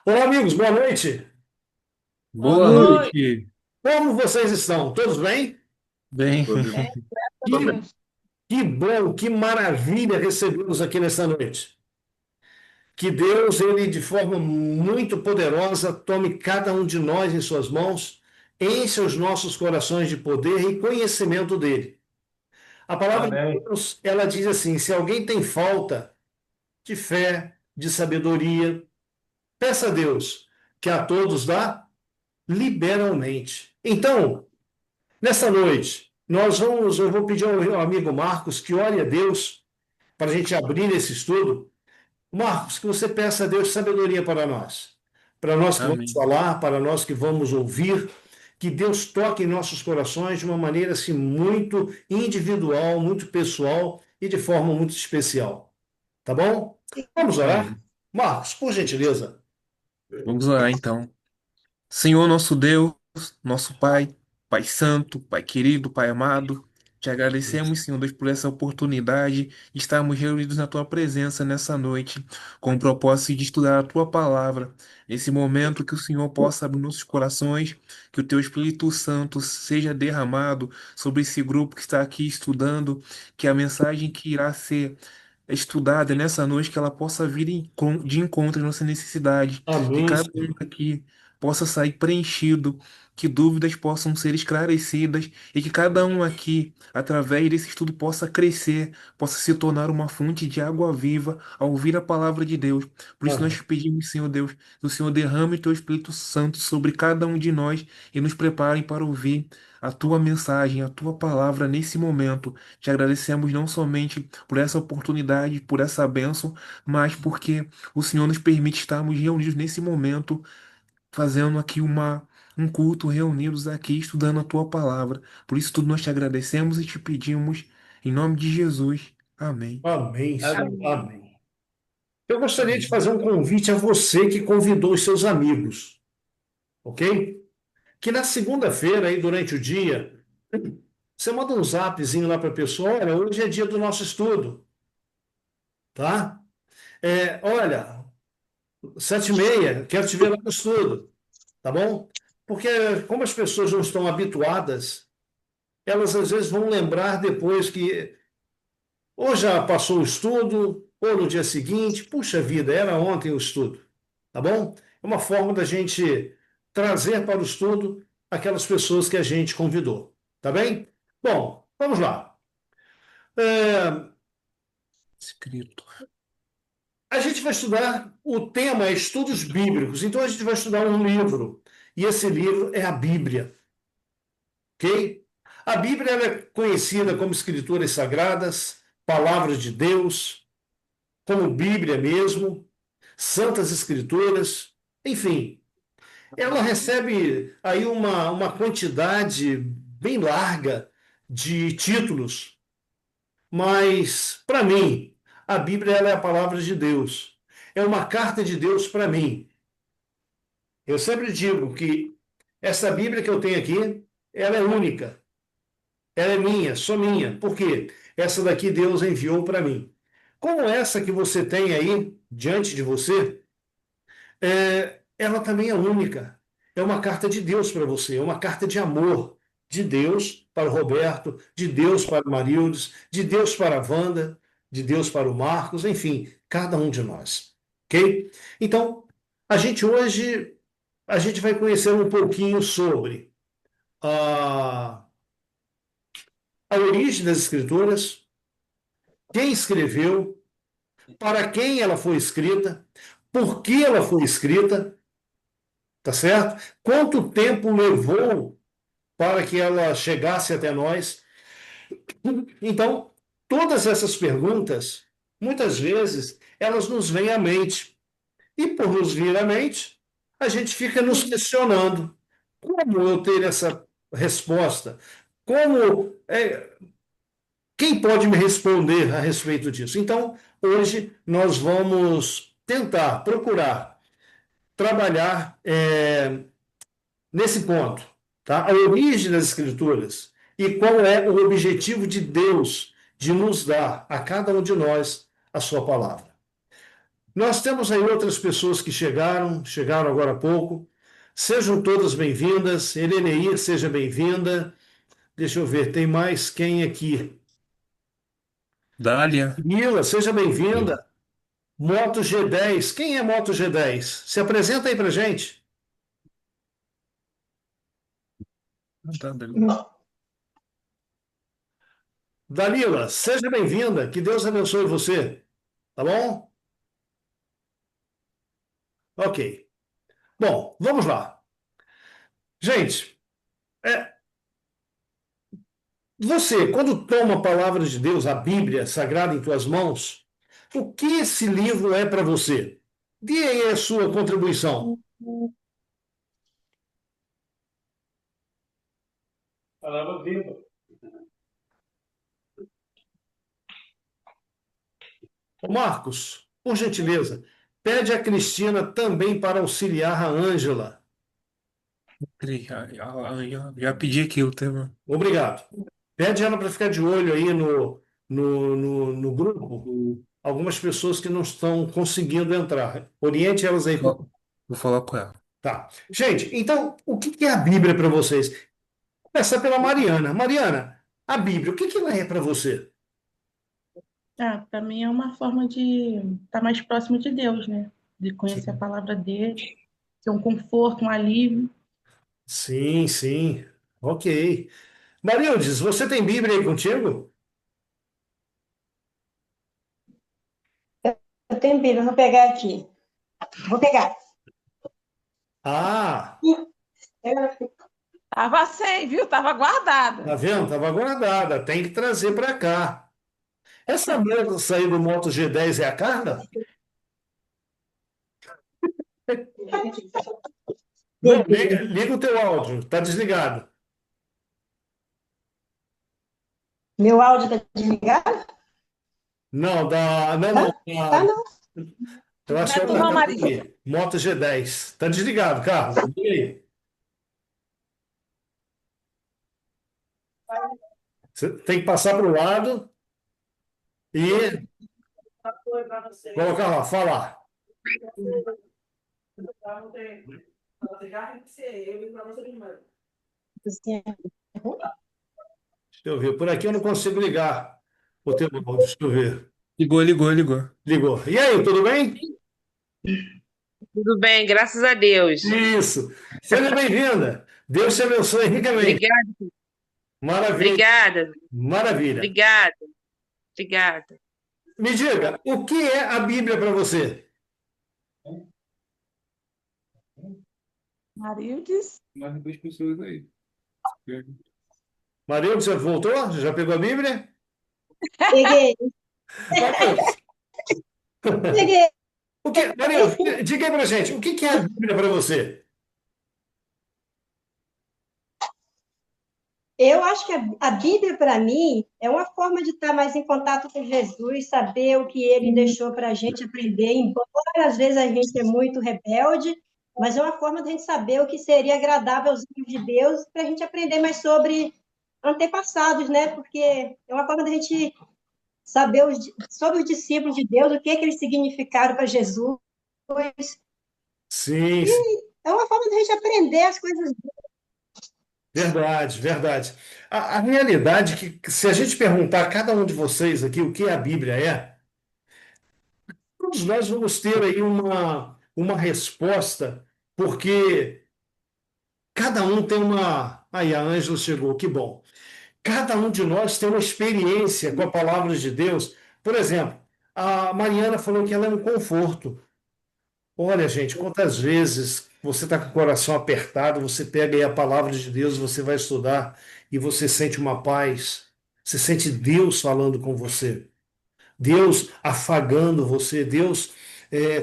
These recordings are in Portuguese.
Olá, amigos, boa noite. Boa Boa noite. noite. Como vocês estão? Todos bem? Bem, Tudo Bem, graças a Que, Deus. que bom, que maravilha recebê-los aqui nessa noite. Que Deus, ele de forma muito poderosa, tome cada um de nós em suas mãos, encha os nossos corações de poder e conhecimento dele. A palavra de Amém. Deus, ela diz assim: se alguém tem falta de fé, de sabedoria, peça a Deus, que a todos dá liberalmente. Então, nessa noite, eu vou pedir ao meu amigo Marcos que ore a Deus para a gente abrir esse estudo. Marcos, que você peça a Deus sabedoria para nós que vamos amém. falar, para nós que vamos ouvir, que Deus toque em nossos corações de uma maneira assim muito individual, muito pessoal e de forma muito especial. Tá bom? Vamos orar? Amém. Marcos, por gentileza. Vamos orar então. Senhor nosso Deus, nosso Pai, Pai Santo, Pai querido, Pai amado, te agradecemos, Senhor Deus, por essa oportunidade de estarmos reunidos na tua presença nessa noite, com o propósito de estudar a tua palavra. Nesse momento que o Senhor possa abrir nossos corações, que o teu Espírito Santo seja derramado sobre esse grupo que está aqui estudando, que a mensagem que irá ser estudada nessa noite, que ela possa vir de encontro à nossa necessidade, que Amém, cada um Senhor. aqui possa sair preenchido, que dúvidas possam ser esclarecidas e que cada um aqui, através desse estudo, possa crescer, possa se tornar uma fonte de água viva ao ouvir a palavra de Deus. Por isso nós Amém. te pedimos, Senhor Deus, que o Senhor derrame o teu Espírito Santo sobre cada um de nós e nos prepare para ouvir a tua mensagem, a tua palavra nesse momento. Te agradecemos não somente por essa oportunidade, por essa bênção, mas porque o Senhor nos permite estarmos reunidos nesse momento, fazendo aqui um culto, reunidos aqui, estudando a tua palavra. Por isso tudo nós te agradecemos e te pedimos, em nome de Jesus. Amém. Amém, Senhor. Amém. Amém. Amém. Eu gostaria de Amém. fazer um convite a você que convidou os seus amigos, ok? Que na segunda-feira, aí durante o dia, você manda um zapzinho lá para a pessoa: olha, hoje é dia do nosso estudo, tá? Olha, 7h30, quero te ver lá no estudo, tá bom? Porque como as pessoas não estão habituadas, elas às vezes vão lembrar depois que ou já passou o estudo, ou no dia seguinte, puxa vida, era ontem o estudo, tá bom? É uma forma da gente trazer para o estudo aquelas pessoas que a gente convidou, tá bem? Bom, vamos lá. É, Escrito. a gente vai estudar, o tema é estudos bíblicos, então a gente vai estudar um livro, e esse livro é a Bíblia, ok? A Bíblia ela é conhecida como Escrituras Sagradas, Palavras de Deus, como Bíblia mesmo, Santas Escrituras, enfim, ela recebe aí uma quantidade bem larga de títulos, mas para mim, a Bíblia ela é a palavra de Deus. É uma carta de Deus para mim. Eu sempre digo que essa Bíblia que eu tenho aqui, ela é única. Ela é minha, só minha. Por quê? Essa daqui Deus enviou para mim. Como essa que você tem aí diante de você, ela também é única. É uma carta de Deus para você, é uma carta de amor de Deus para o Roberto, de Deus para o Marildes, de Deus para a Wanda, de Deus para o Marcos, enfim, cada um de nós. Ok? Então, hoje a gente vai conhecer um pouquinho sobre a, a origem das Escrituras, quem escreveu, para quem ela foi escrita, por que ela foi escrita, tá certo? Quanto tempo levou para que ela chegasse até nós? Então, todas essas perguntas, muitas vezes, elas nos vêm à mente. E por nos vir à mente, a gente fica nos questionando: como eu ter essa resposta? Quem pode me responder a respeito disso? Então, hoje nós vamos tentar, procurar trabalhar nesse ponto, tá? A origem das Escrituras e qual é o objetivo de Deus de nos dar a cada um de nós a sua palavra. Nós temos aí outras pessoas que chegaram agora há pouco. Sejam todas bem-vindas. Eleneir, seja bem-vinda. Deixa eu ver, tem mais quem aqui? Dália. Mila, seja bem-vinda. Moto G10. Quem é Moto G10? Se apresenta aí pra gente. Tá, beleza. Dalila, seja bem-vinda. Que Deus abençoe você. Tá bom? Ok. Bom, vamos lá. Gente, é, você, quando toma a palavra de Deus, a Bíblia Sagrada em tuas mãos, o que esse livro é para você? Dê aí a sua contribuição. Palavra viva. Ô Marcos, por gentileza, pede a Cristina também para auxiliar a Ângela. Peraí, já pedi aqui o tema. Obrigado. Pede ela para ficar de olho aí no grupo. Algumas pessoas que não estão conseguindo entrar. Oriente elas aí. Vou falar com ela. Tá. Gente, então, o que que é a Bíblia para vocês? Começar pela Mariana. Mariana, a Bíblia, o que que ela é para você? Ah, para mim é uma forma de estar mais próximo de Deus, né? De conhecer a Sim, palavra dele, ser um conforto, um alívio. sim. Sim. Ok. Marildes, você tem Bíblia aí contigo? Eu tenho Bíblia, vou pegar aqui. Vou pegar. Ah, Tava sem, viu? Tava tá guardada. vendo? Estava guardada. Tem que trazer para cá. Essa moça aí do Moto G10 é a Carla? Não, liga, liga o teu áudio. Tá desligado. Meu áudio está desligado? Não, não, Tá? não. Tá, não. Eu acho Não que é é tu outra não, coisa Maria. aqui. Moto G10. Tá desligado, Carlos. E aí? Você tem que passar para o lado e colocar lá, falar. Deixa eu ver. Por aqui eu não consigo ligar o teu áudio. Deixa eu ver. Ligou. Ligou. E aí, tudo bem? Tudo bem, graças a Deus. Isso. Seja bem-vinda. Deus te abençoe ricamente. Obrigada, Maravilha. obrigada, Maravilha. obrigada, obrigada. Me diga, o que é a Bíblia para você? Marildes. Mais duas pessoas aí. Marildo, você voltou? Já pegou a Bíblia? Peguei, Marildo, peguei. Marildo, diga aí pra gente, o que que é a Bíblia para você? Eu acho que a Bíblia, para mim, é uma forma de estar mais em contato com Jesus, saber o que ele deixou para a gente aprender, embora às vezes a gente é muito rebelde, mas é uma forma de a gente saber o que seria agradável aos olhos de Deus, para a gente aprender mais sobre antepassados, né? Porque é uma forma de a gente saber sobre os discípulos de Deus, o que, que eles significaram para Jesus. Sim, sim, É uma forma de a gente aprender as coisas. verdade, verdade. A realidade é que se a gente perguntar a cada um de vocês aqui o que a Bíblia é, todos nós vamos ter aí uma resposta, porque cada um tem uma. Aí, a Ângela chegou, que bom. Cada um de nós tem uma experiência com a palavra de Deus. Por exemplo, a Mariana falou que ela é um conforto. Olha, gente, quantas vezes você está com o coração apertado, você pega aí a palavra de Deus, você vai estudar e você sente uma paz, você sente Deus falando com você, Deus afagando você, Deus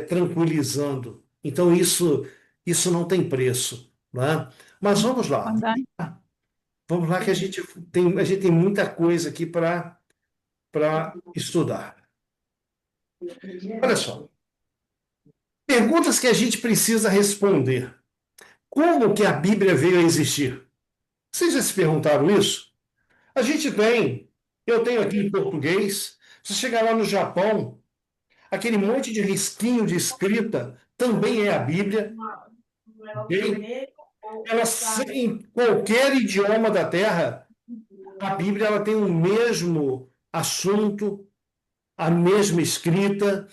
tranquilizando. Então isso não tem preço, né? Mas vamos lá que a gente tem muita coisa aqui para estudar. Olha só, perguntas que a gente precisa responder. Como que a Bíblia veio a existir? Vocês já se perguntaram isso? Eu tenho aqui em português. Se chegar lá no Japão, aquele monte de risquinho de escrita também é a Bíblia, ok? Em qualquer idioma da Terra, a Bíblia ela tem o mesmo assunto, a mesma escrita,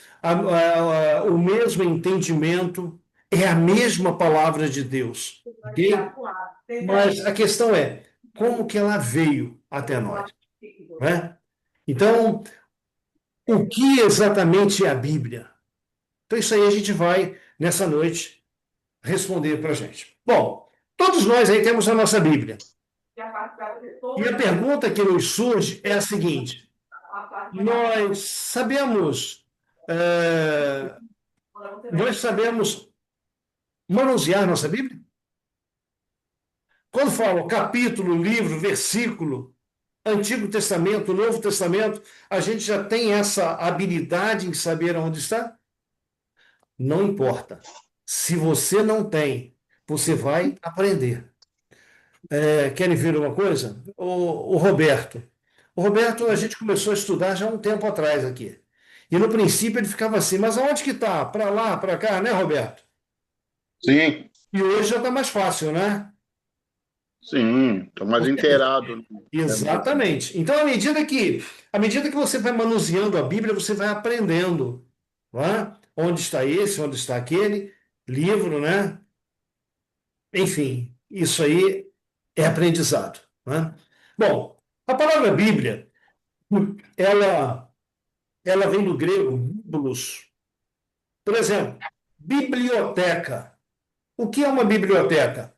o mesmo entendimento, é a mesma palavra de Deus, ok? Mas a questão é, como que ela veio até nós, né? Então, o que exatamente é a Bíblia? Então, isso aí a gente vai, nessa noite, responder para a gente. Bom, todos nós aí temos a nossa Bíblia. E a pergunta que nos surge é a seguinte: nós sabemos, eh, nós sabemos manusear nossa Bíblia? Quando falo capítulo, livro, versículo, Antigo Testamento, Novo Testamento, a gente já tem essa habilidade em saber onde está? Não importa. Se você não tem, você vai aprender. Querem ver uma coisa? O Roberto. O Roberto, a gente começou a estudar já há um tempo atrás aqui. E no princípio ele ficava assim, mas aonde que está? Para lá, para cá, né, Roberto? Sim, E hoje já está mais fácil, né? sim, estou mais inteirado, né? Exatamente. Então, à medida que você vai manuseando a Bíblia, você vai aprendendo, não é? Onde está esse, onde está aquele livro, né? Enfim, isso aí é aprendizado, né? Bom, a palavra Bíblia, ela, ela vem do grego biblos. Por exemplo, biblioteca. O que é uma biblioteca?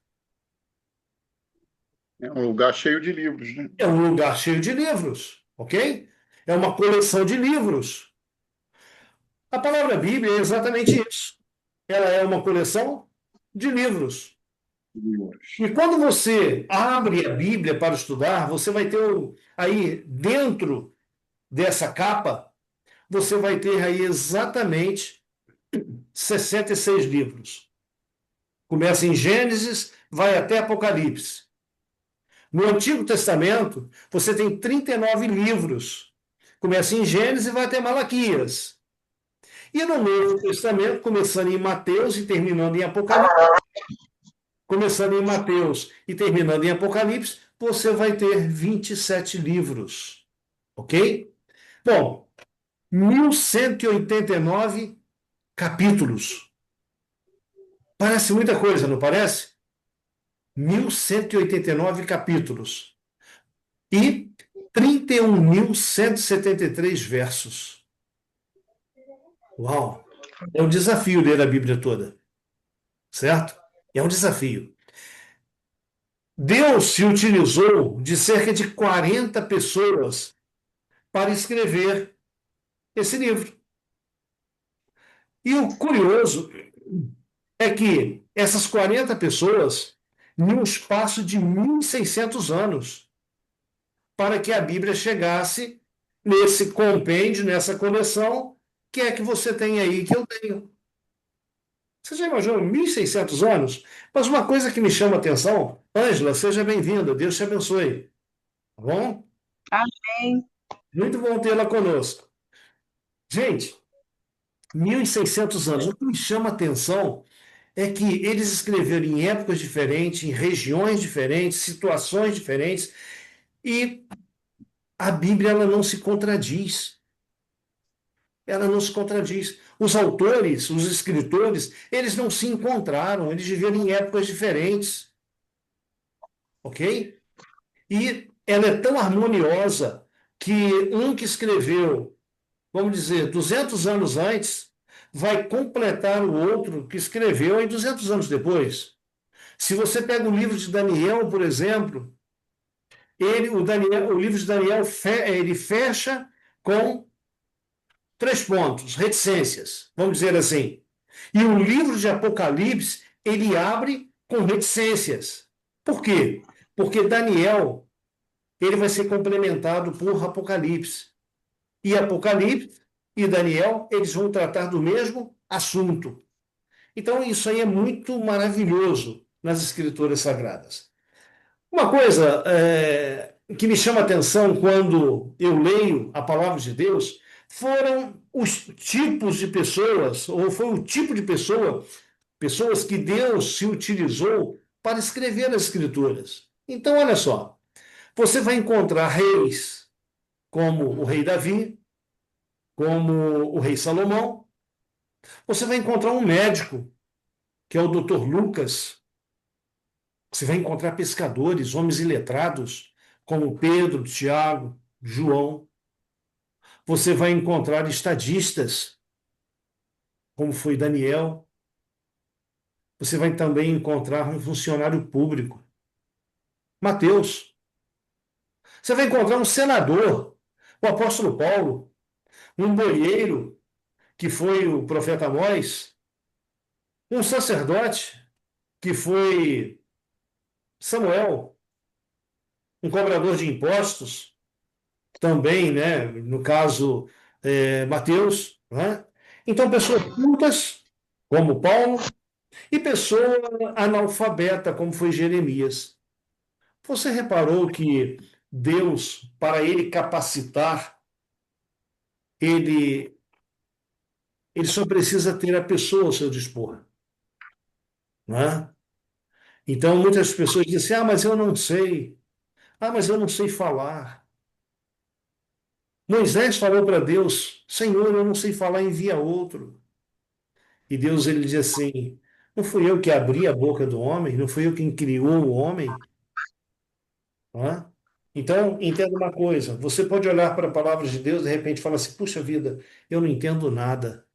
É um lugar cheio de livros, né? É um lugar cheio de livros, ok? É uma coleção de livros. A palavra Bíblia é exatamente isso. Ela é uma coleção de livros. Livros. E quando você abre a Bíblia para estudar, você vai ter aí dentro dessa capa, você vai ter aí exatamente 66 livros. Começa em Gênesis, vai até Apocalipse. No Antigo Testamento, você tem 39 livros. Começa em Gênesis e vai até Malaquias. E no Novo Testamento, começando em Mateus e terminando em Apocalipse, você vai ter 27 livros. Ok? Bom, 1189 capítulos. Parece muita coisa, não parece? 1189 capítulos. E 31.173 versos. Uau! É um desafio ler a Bíblia toda. Certo? É um desafio. Deus se utilizou de cerca de 40 pessoas para escrever esse livro. E o curioso é que essas 40 pessoas, em um espaço de 1.600 anos, para que a Bíblia chegasse nesse compêndio, nessa coleção, que é que você tem aí, que eu tenho. Você já imaginou 1.600 anos? Mas uma coisa que me chama a atenção, Ângela, seja bem-vinda, Deus te abençoe. Tá bom? Amém. Muito bom tê-la conosco. Gente, 1.600 anos. O que me chama a atenção é que eles escreveram em épocas diferentes, em regiões diferentes, situações diferentes, e a Bíblia ela não se contradiz. Ela não se contradiz. Os autores, os escritores, eles não se encontraram, eles viveram em épocas diferentes. Ok? E ela é tão harmoniosa que um que escreveu, vamos dizer, 200 anos antes, vai completar o outro que escreveu aí 200 anos depois. Se você pega o livro de Daniel, por exemplo, o livro de Daniel, ele fecha com 3 pontos, reticências, vamos dizer assim. E o livro de Apocalipse, ele abre com reticências. Por quê? Porque Daniel, ele vai ser complementado por Apocalipse. E Apocalipse e Daniel, eles vão tratar do mesmo assunto. Então, isso aí é muito maravilhoso nas Escrituras Sagradas. Uma coisa que me chama a atenção quando eu leio a palavra de Deus, foram os tipos de pessoas, ou foi o tipo de pessoa, pessoas que Deus se utilizou para escrever as Escrituras. Então, olha só, você vai encontrar reis como o rei Davi, como o rei Salomão. Você vai encontrar um médico, que é o Dr. Lucas. Você vai encontrar pescadores, homens iletrados, como Pedro, Tiago, João. Você vai encontrar estadistas, como foi Daniel. Você vai também encontrar um funcionário público, Mateus. Você vai encontrar um senador, o apóstolo Paulo, um boieiro, que foi o profeta Amós, um sacerdote, que foi Samuel, um cobrador de impostos, também, né, no caso, Mateus, né? Então, pessoas cultas, como Paulo, e pessoa analfabeta, como foi Jeremias. Você reparou que Deus, para ele capacitar, ele, ele só precisa ter a pessoa ao seu dispor, não é? Então, muitas pessoas dizem, ah, mas eu não sei. Ah, mas eu não sei falar. Moisés falou para Deus, Senhor, eu não sei falar, envia outro. E Deus, ele diz assim, não fui eu que abri a boca do homem? Não fui eu quem criou o homem? Não é? Então, entenda uma coisa, você pode olhar para a palavra de Deus e de repente falar assim, puxa vida, eu não entendo nada.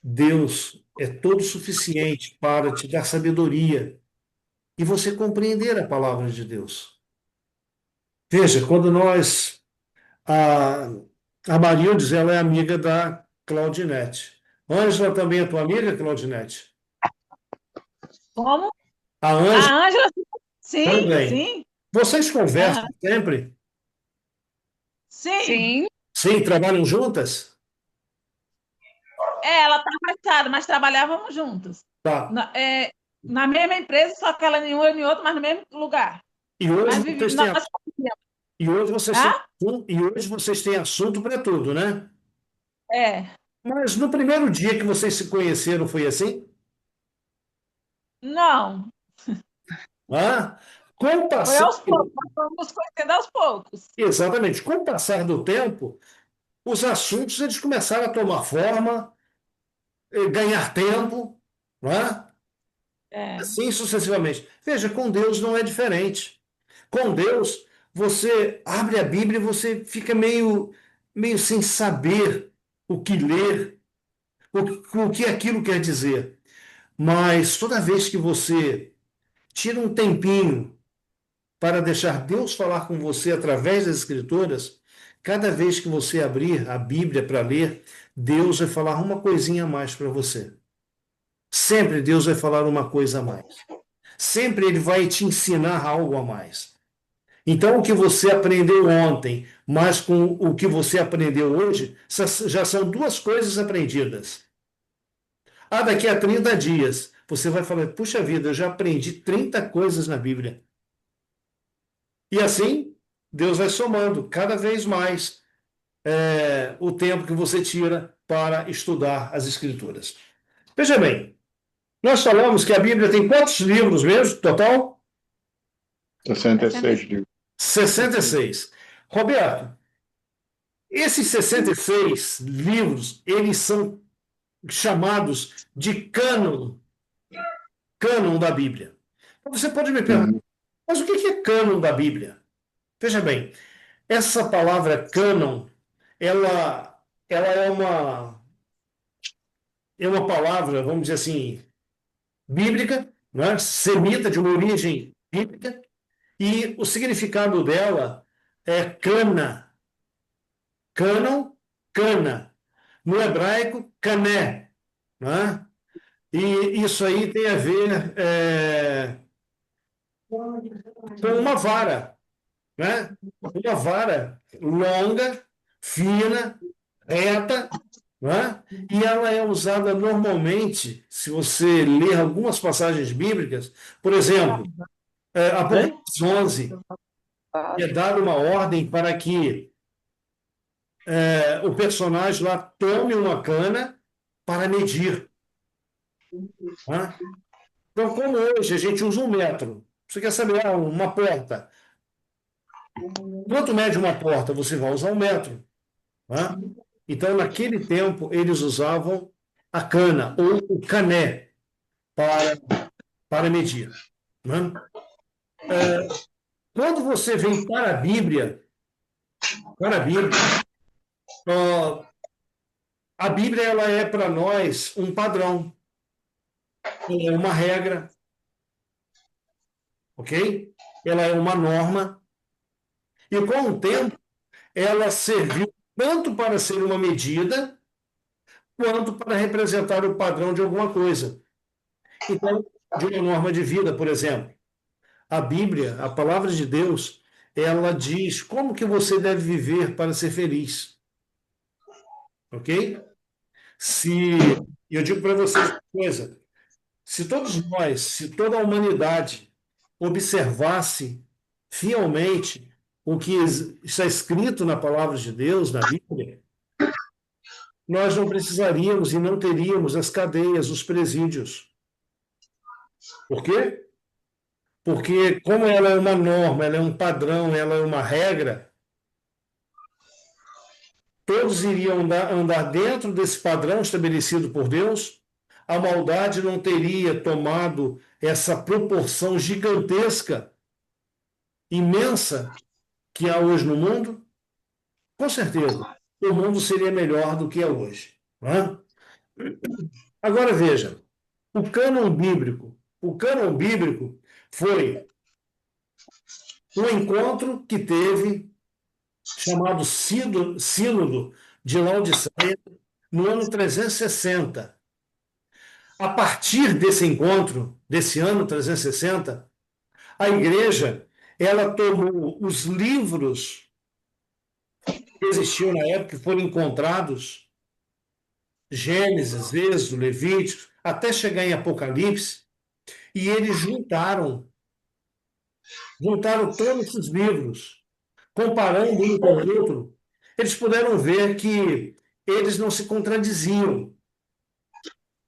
Deus é todo suficiente para te dar sabedoria e você compreender a palavra de Deus. Veja, quando a, a Marildes, ela é amiga da Claudinete. Ângela também é tua amiga, Claudinete? Como? A Ângela A Ângela, sim, também. sim. Vocês conversam Aham. sempre? Sim. Sim, Sim, trabalham juntas? Ela está afastada, mas trabalhávamos juntos. Tá. Na mesma empresa, só que ela em um e em outro, mas no mesmo lugar. E hoje Mas vocês têm, nós e hoje vocês têm, ah? e hoje vocês têm assunto para tudo, né? É. Mas no primeiro dia que vocês se conheceram foi assim? Não, Ah, com o foi passar, aos poucos, nós fomos nos conhecendo aos poucos. exatamente, com o passar do tempo, os assuntos eles começaram a tomar forma, ganhar tempo, não é? É. Assim sucessivamente. Veja, com Deus não é diferente. Com Deus, você abre a Bíblia e você fica meio sem saber o que ler, o que aquilo quer dizer. Mas toda vez que você tira um tempinho para deixar Deus falar com você através das Escrituras, cada vez que você abrir a Bíblia para ler, Deus vai falar uma coisinha a mais para você. Sempre Deus vai falar uma coisa a mais. Sempre Ele vai te ensinar algo a mais. Então, o que você aprendeu ontem, mas com o que você aprendeu hoje, já são duas coisas aprendidas. Ah, daqui a 30 dias, você vai falar, puxa vida, eu já aprendi 30 coisas na Bíblia. E assim, Deus vai somando cada vez mais o tempo que você tira para estudar as Escrituras. Veja bem, nós falamos que a Bíblia tem quantos livros mesmo, total? 66 livros. 66. Roberto, esses 66 livros, eles são chamados de cânon da Bíblia. Você pode me perguntar, mas o que é cânon da Bíblia? Veja bem, essa palavra cânon, ela é uma palavra, vamos dizer assim, bíblica, né? Semita, de uma origem bíblica, e o significado dela é cana. Cânon, cana. No hebraico, cané. Né? E isso aí tem a ver com uma vara, né? Uma vara longa, fina, reta, né? E ela é usada normalmente, se você ler algumas passagens bíblicas, por exemplo, Apocalipse 11, é dada uma ordem para que o personagem lá tome uma cana para medir. Tá? Então, como hoje a gente usa um metro, você quer saber, uma porta. Quanto mede uma porta? Você vai usar um metro. Tá? Então, naquele tempo, eles usavam a cana ou o cané para, para medir. Né? Quando você vem para a Bíblia, ó, a Bíblia ela é para nós um padrão, é uma regra, ok? Ela é uma norma, e com o tempo ela serviu tanto para ser uma medida, quanto para representar o padrão de alguma coisa. Então, de uma norma de vida, por exemplo. A Bíblia, a palavra de Deus, ela diz como que você deve viver para ser feliz, ok? Se eu digo para vocês uma coisa, se todos nós, se toda a humanidade observasse fielmente o que está escrito na palavra de Deus, na Bíblia, nós não precisaríamos e não teríamos as cadeias, os presídios. Por quê? Porque, como ela é uma norma, ela é um padrão, ela é uma regra, todos iriam andar dentro desse padrão estabelecido por Deus, a maldade não teria tomado essa proporção gigantesca, imensa, que há hoje no mundo. Com certeza, o mundo seria melhor do que é hoje. Né? Agora veja, o cânon bíblico foi um encontro que teve, chamado Sínodo de Laodiceia, no ano 360. A partir desse encontro, desse ano 360, a igreja ela tomou os livros que existiam na época, que foram encontrados, Gênesis, Êxodo, Levítico, até chegar em Apocalipse, e eles juntaram todos esses livros, comparando um com o outro, eles puderam ver que eles não se contradiziam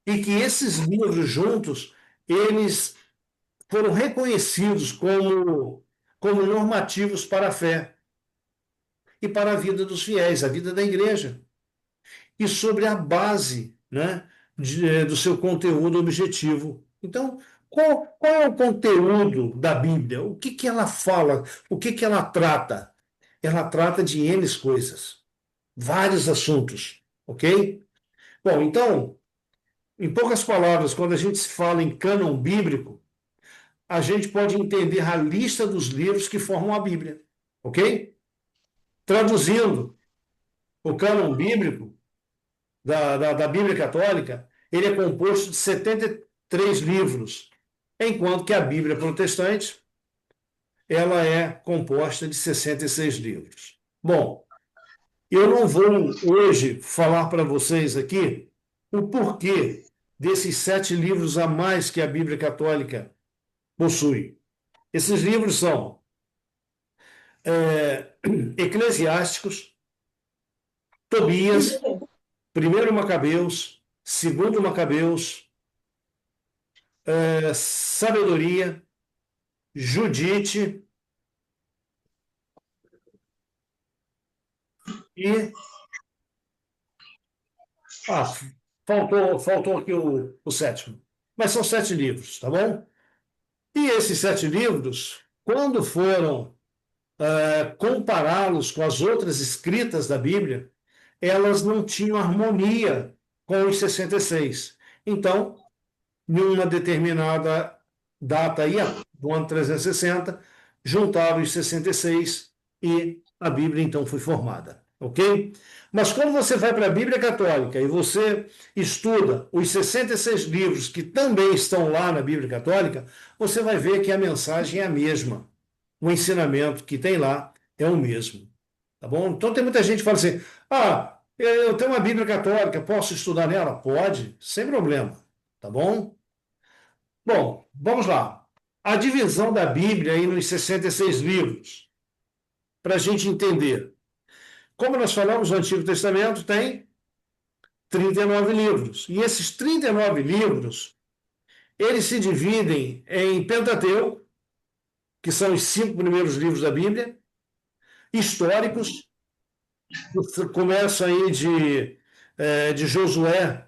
e que esses livros juntos, eles foram reconhecidos como normativos para a fé e para a vida dos fiéis, a vida da igreja, e sobre a base, né, do seu conteúdo objetivo. Então, qual é o conteúdo da Bíblia? O que que ela fala? O que que ela trata? Ela trata de N coisas, vários assuntos, ok? Bom, então, em poucas palavras, quando a gente se fala em cânon bíblico, a gente pode entender a lista dos livros que formam a Bíblia, ok? Traduzindo, o cânon bíblico da Bíblia Católica, ele é composto de 73 livros, enquanto que a Bíblia Protestante, ela é composta de 66 livros. Bom, eu não vou hoje falar para vocês aqui o porquê desses 7 livros a mais que a Bíblia Católica possui. Esses livros são Eclesiásticos, Tobias, Primeiro Macabeus, Segundo Macabeus, Sabedoria, Judite e faltou aqui o sétimo. Mas são 7 livros, tá bom? E esses 7 livros, quando foram compará-los com as outras escritas da Bíblia, elas não tinham harmonia com os 66. Então, em uma determinada data aí, do ano 360, juntaram os 66 e a Bíblia então foi formada, ok? Mas quando você vai para a Bíblia Católica e você estuda os 66 livros que também estão lá na Bíblia Católica, você vai ver que a mensagem é a mesma. O ensinamento que tem lá é o mesmo. Tá bom? Então tem muita gente que fala assim: eu tenho uma Bíblia Católica, posso estudar nela? Pode, sem problema. Tá bom? Bom, vamos lá. A divisão da Bíblia aí nos 66 livros, para a gente entender. Como nós falamos, o Antigo Testamento tem 39 livros. E esses 39 livros, eles se dividem em Pentateuco, que são os 5 primeiros livros da Bíblia, históricos, que começam aí de Josué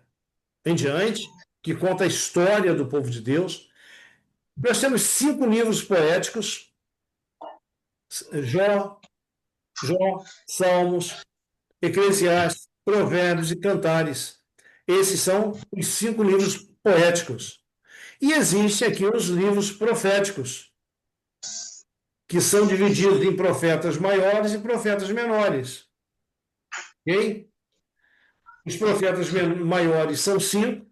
em diante, que conta a história do povo de Deus. Nós temos 5 livros poéticos, Jó, Salmos, Eclesiastes, Provérbios e Cantares. Esses são os 5 livros poéticos. E existem aqui os livros proféticos, que são divididos em profetas maiores e profetas menores. Ok? Os profetas maiores são 5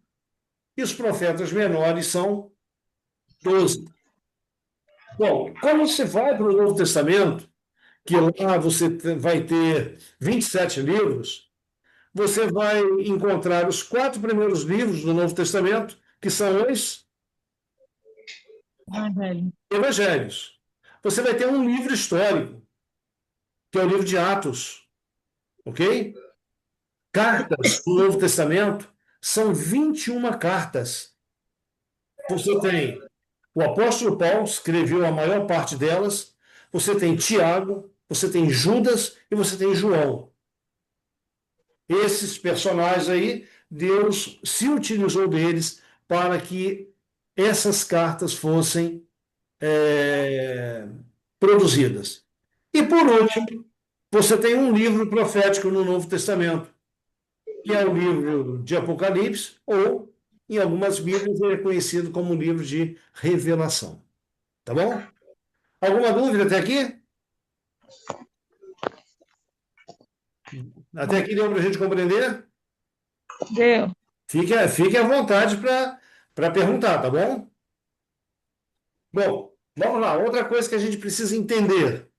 e os profetas menores são 12. Bom, quando você vai para o Novo Testamento, que lá você vai ter 27 livros, você vai encontrar os 4 primeiros livros do Novo Testamento, que são os Evangelhos. Você vai ter um livro histórico, que é o livro de Atos, ok? Cartas do Novo Testamento são 21 cartas. Você tem o apóstolo Paulo, escreveu a maior parte delas, você tem Tiago, você tem Judas e você tem João. Esses personagens aí, Deus se utilizou deles para que essas cartas fossem produzidas. E, por último, você tem um livro profético no Novo Testamento, que é o livro de Apocalipse, ou, em algumas Bíblias, ele é conhecido como um livro de revelação. Tá bom? Alguma dúvida até aqui? Até aqui deu para a gente compreender? Deu. Fique à vontade para perguntar, tá bom? Bom, vamos lá. Outra coisa que a gente precisa entender.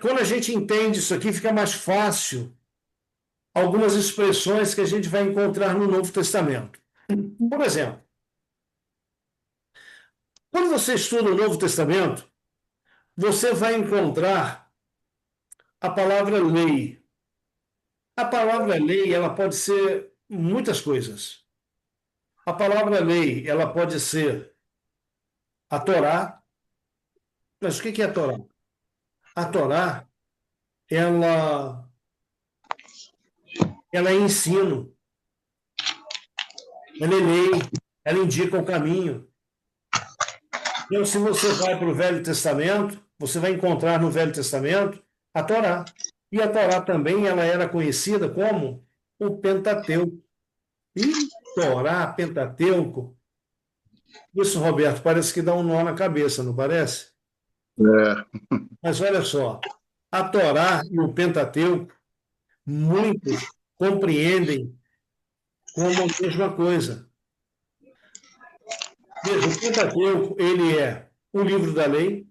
Quando a gente entende isso aqui, fica mais fácil algumas expressões que a gente vai encontrar no Novo Testamento. Por exemplo, quando você estuda o Novo Testamento, você vai encontrar a palavra lei. A palavra lei, ela pode ser muitas coisas. A palavra lei, ela pode ser a Torá. Mas o que é a Torá? A Torá, ela é ensino, ela é lei, ela indica o caminho. Então, se você vai para o Velho Testamento, você vai encontrar no Velho Testamento a Torá. E a Torá também ela era conhecida como o Pentateuco. E Torá, Pentateuco, isso, Roberto, parece que dá um nó na cabeça, não parece? É. Mas olha só, a Torá e o Pentateuco, muitos compreendem como a mesma coisa. Veja, o Pentateuco, ele é o livro da lei,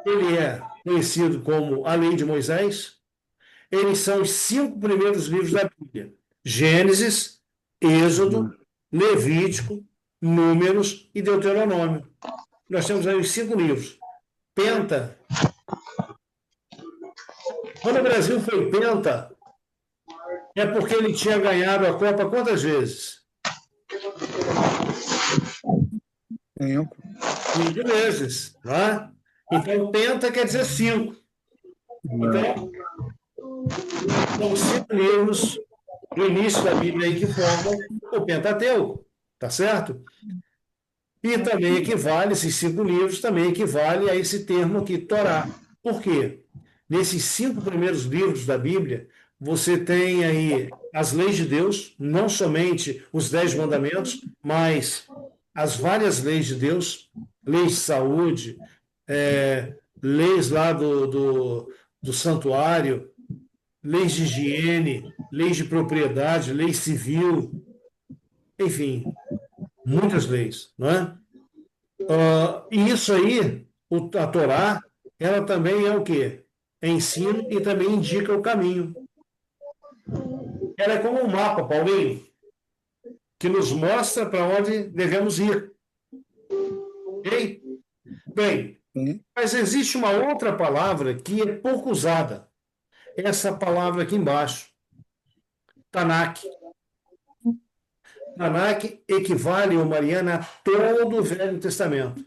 ele é conhecido como a lei de Moisés, eles são os 5 primeiros livros da Bíblia: Gênesis, Êxodo, Levítico, Números e Deuteronômio. Nós temos aí os 5 livros. Penta. Quando o Brasil foi penta, é porque ele tinha ganhado a Copa quantas vezes? 5. 5 vezes, não é? Então, penta quer dizer 5. Então, são 5 livros do início da Bíblia aí que formam o Pentateuco, tá certo? E também equivale, esses 5 livros também equivale a esse termo aqui, Torá. Por quê? Nesses 5 primeiros livros da Bíblia, você tem aí as leis de Deus, não somente os 10 mandamentos, mas as várias leis de Deus, leis de saúde, leis lá do santuário, leis de higiene, leis de propriedade, lei civil, enfim, muitas leis, não é? E isso aí, a Torá, ela também é o quê? É ensino e também indica o caminho. Ela é como um mapa, Paulinho, que nos mostra para onde devemos ir. Ok? Bem, Mas existe uma outra palavra que é pouco usada. Essa palavra aqui embaixo, Tanakh. Tanakh equivale, ô Mariana, a todo o Velho Testamento,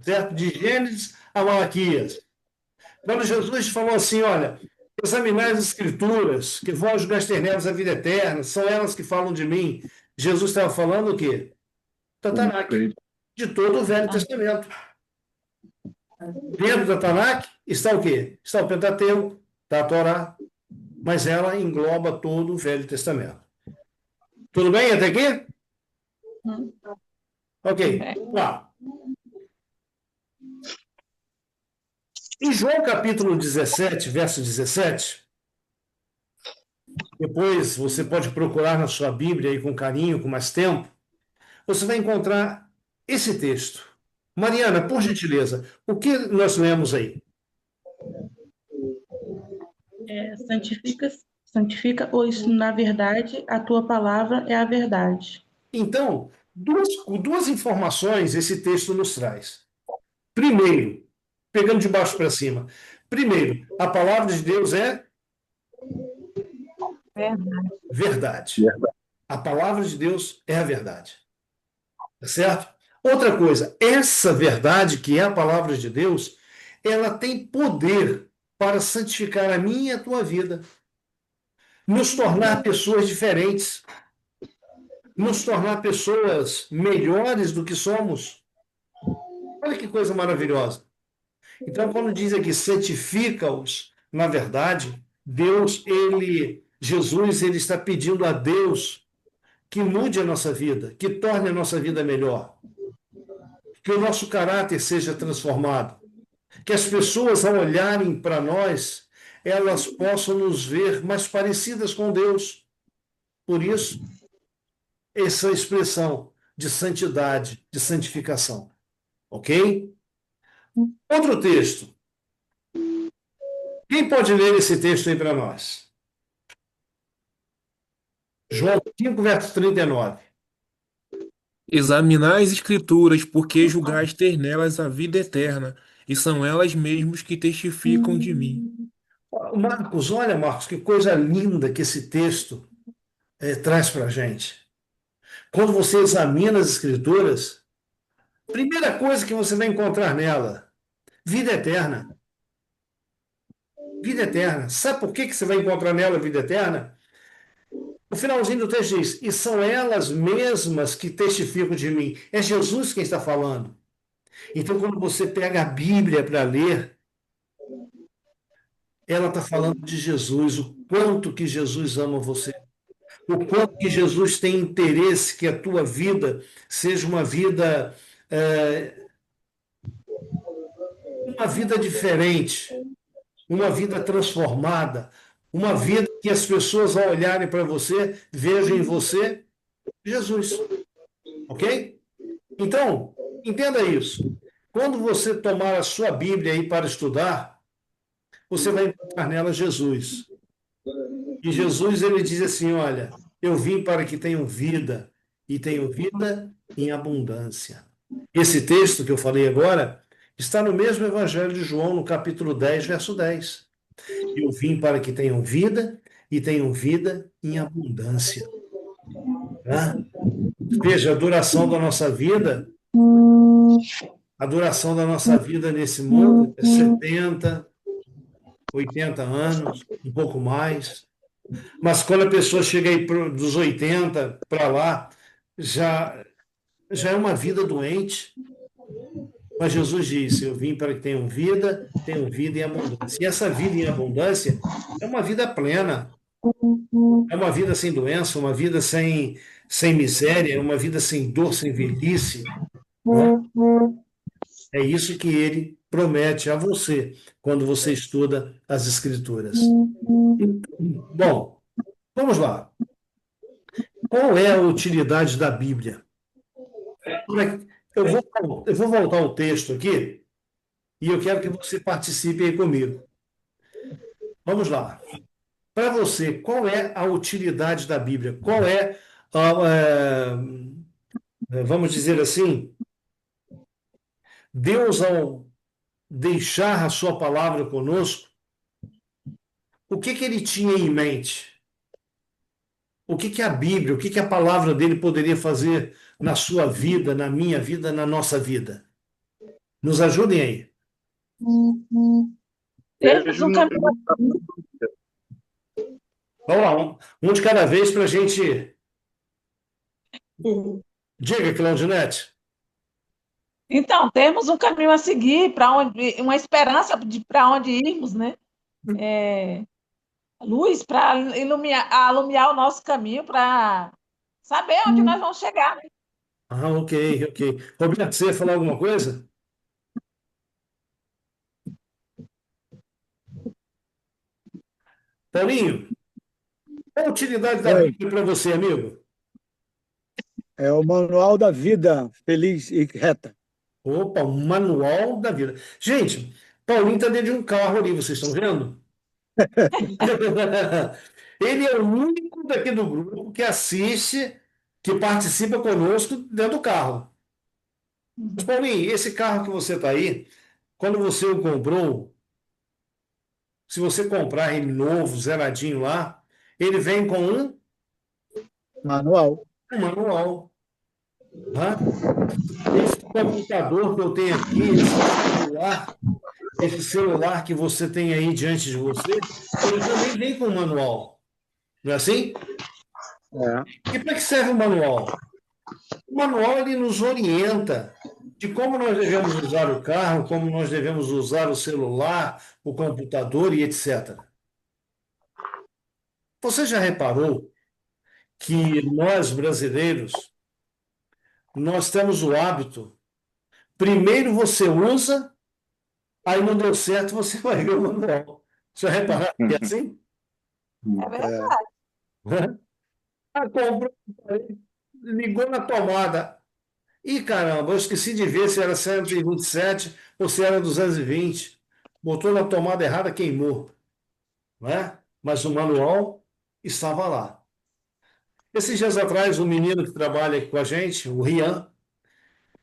certo? De Gênesis a Malaquias. Quando Jesus falou assim, olha, examinai as Escrituras, que vós julgaste nelas a vida eterna, são elas que falam de mim. Jesus estava falando o quê? Da Tanakh, de todo o Velho Testamento. Dentro da Tanakh está o quê? Está o Pentateuco, está a Torá, mas ela engloba todo o Velho Testamento. Tudo bem até aqui? Ok, vamos lá. Em João capítulo 17, verso 17, depois você pode procurar na sua Bíblia aí com carinho, com mais tempo, você vai encontrar esse texto. Mariana, por gentileza, o que nós lemos aí? Santifica-os na verdade, a tua palavra é a verdade. Então, duas informações esse texto nos traz. Primeiro, pegando de baixo para cima. Primeiro, a palavra de Deus é verdade. A palavra de Deus é a verdade. Tá certo? Outra coisa, essa verdade que é a palavra de Deus, ela tem poder para santificar a minha e a tua vida, nos tornar pessoas diferentes, nos tornar pessoas melhores do que somos. Olha que coisa maravilhosa. Então, quando diz aqui, santifica-os, na verdade, Jesus, ele está pedindo a Deus que mude a nossa vida, que torne a nossa vida melhor, que o nosso caráter seja transformado, que as pessoas, ao olharem para nós, elas possam nos ver mais parecidas com Deus. Por isso, essa expressão de santidade, de santificação. Ok? Outro texto. Quem pode ler esse texto aí para nós? João 5, verso 39. Examinai as Escrituras, porque julgais ter nelas a vida eterna, e são elas mesmas que testificam de mim. Marcos, olha, Marcos, que coisa linda que esse texto traz para a gente. Quando você examina as Escrituras, primeira coisa que você vai encontrar nela, vida eterna. Vida eterna. Sabe por que você vai encontrar nela vida eterna? O finalzinho do texto diz, e são elas mesmas que testificam de mim. É Jesus quem está falando. Então, quando você pega a Bíblia para ler, ela está falando de Jesus, o quanto que Jesus ama você, o quanto que Jesus tem interesse que a tua vida seja uma vida diferente, uma vida transformada, uma vida que as pessoas, ao olharem para você, vejam em você Jesus. Ok? Então, entenda isso. Quando você tomar a sua Bíblia aí para estudar, você vai encontrar nela Jesus. E Jesus, ele diz assim, olha, eu vim para que tenham vida, e tenham vida em abundância. Esse texto que eu falei agora está no mesmo Evangelho de João, no capítulo 10, verso 10. Eu vim para que tenham vida, e tenham vida em abundância. Tá? Veja, a duração da nossa vida nesse mundo é 70, 80 anos, um pouco mais. Mas quando a pessoa chega aí dos 80 para lá, já é uma vida doente. Mas Jesus disse, eu vim para que tenham vida em abundância. E essa vida em abundância é uma vida plena. É uma vida sem doença, uma vida sem miséria, uma vida sem dor, sem velhice. Né? É isso que ele promete a você quando você estuda as Escrituras. Bom, vamos lá. Qual é a utilidade da Bíblia? Eu vou voltar ao texto aqui e eu quero que você participe aí comigo. Vamos lá. Para você, qual é a utilidade da Bíblia? Qual é, vamos dizer assim, Deus, ao deixar a sua palavra conosco, o que que ele tinha em mente? O que que a Bíblia, o que que a palavra dele poderia fazer na sua vida, na minha vida, na nossa vida? Nos ajudem aí. Temos Vejo um no, caminho. Vamos lá, um de cada vez para a gente. Diga, Claudinete. Então, temos um caminho a seguir para onde, uma esperança de para onde irmos, né? Luz para alumiar o nosso caminho, para saber onde nós vamos chegar, né? Ah, ok, ok. Roberto, você ia falar alguma coisa? Paulinho, qual a utilidade da Oi, Bíblia para você, amigo? é o manual da vida feliz e reta. Opa, um manual da vida. Gente, Paulinho está dentro de um carro ali, vocês estão vendo? Ele é o único daqui do grupo que assiste, que participa conosco dentro do carro. Mas, Paulinho, esse carro que você está aí, quando você o comprou, se você comprar ele novo, zeradinho lá, ele vem com Manual. um manual. Tá? Esse computador que eu tenho aqui, esse celular que você tem aí diante de você, ele também vem com um manual. Não é assim? É. E para que serve o manual? O manual ele nos orienta de como nós devemos usar o carro, como nós devemos usar o celular, o computador e etc. Você já reparou que nós brasileiros, nós temos o hábito, primeiro você usa, aí não deu certo, você vai ver o manual. Já repararam que é assim? É É. verdade. Ah, comprou, ligou na tomada. Ih, caramba, eu esqueci de ver se era 127 ou se era 220. Botou na tomada errada, queimou, né? Mas o manual estava lá. Esses dias atrás, um menino que trabalha aqui com a gente, o Rian,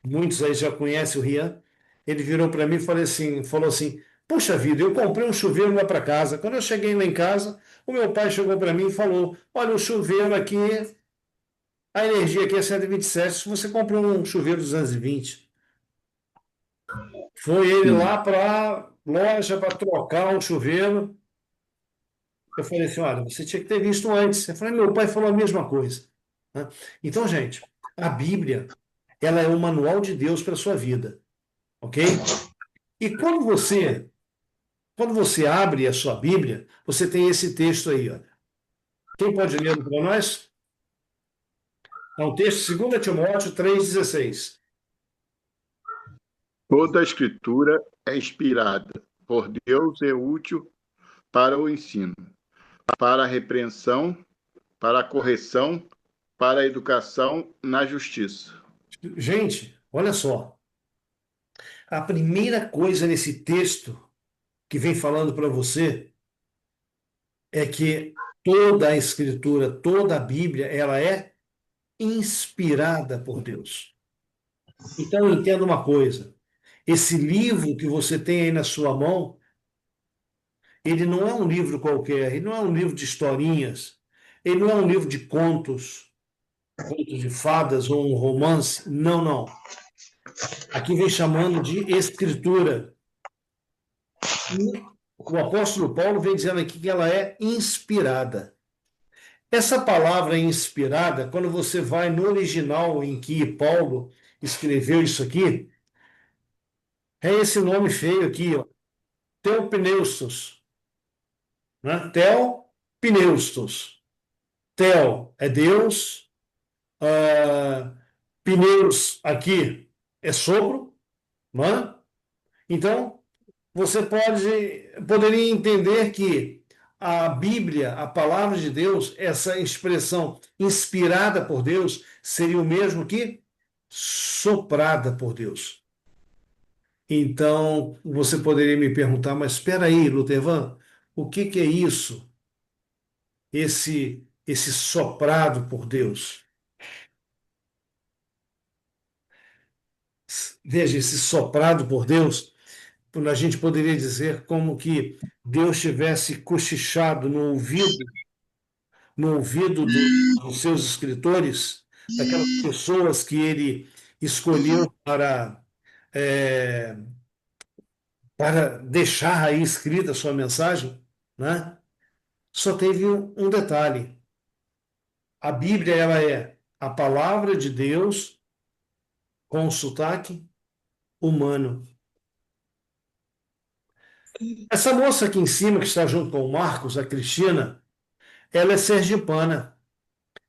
muitos aí já conhecem o Rian, ele virou para mim e falou assim: Puxa vida, eu comprei um chuveiro lá para casa. Quando eu cheguei lá em casa, o meu pai chegou para mim e falou: Olha, o chuveiro aqui, a energia aqui é 127. Se você comprou um chuveiro 220. Foi ele lá para a loja para trocar um chuveiro. Eu falei assim: Olha, você tinha que ter visto antes. Eu falei: Meu pai falou a mesma coisa. Né? Então, gente, a Bíblia, ela é o manual de Deus para a sua vida, ok? E quando você abre a sua Bíblia, você tem esse texto aí, ó. Quem pode ler para nós? É um texto, 2 Timóteo 3,16. Toda a escritura é inspirada por Deus e é útil para o ensino, para a repreensão, para a correção, para a educação na justiça. Gente, olha só. A primeira coisa nesse texto que vem falando para você é que toda a Escritura, toda a Bíblia, ela é inspirada por Deus. Então, entenda uma coisa. Esse livro que você tem aí na sua mão, ele não é um livro qualquer, ele não é um livro de historinhas, ele não é um livro de contos de fadas ou um romance. Não, não. Aqui vem chamando de escritura. E o apóstolo Paulo vem dizendo aqui que ela é inspirada. Essa palavra inspirada, quando você vai no original em que Paulo escreveu isso aqui, é esse nome feio aqui, ó, Theopneustos, né? Theopneustos. Theo é Deus, pneus aqui é sopro, né? Então, você poderia entender que a Bíblia, a palavra de Deus, essa expressão inspirada por Deus, seria o mesmo que soprada por Deus. Então, você poderia me perguntar, mas espera aí, Lutervan, o que que é isso? Esse soprado por Deus? veja, esse soprado por Deus, a gente poderia dizer como que Deus tivesse cochichado no ouvido dos seus escritores, daquelas pessoas que ele escolheu é, para deixar aí escrita a sua mensagem, né? Só teve um detalhe. A Bíblia, ela é a palavra de Deus com sotaque humano. Essa moça aqui em cima, que está junto com o Marcos, a Cristina, ela é sergipana.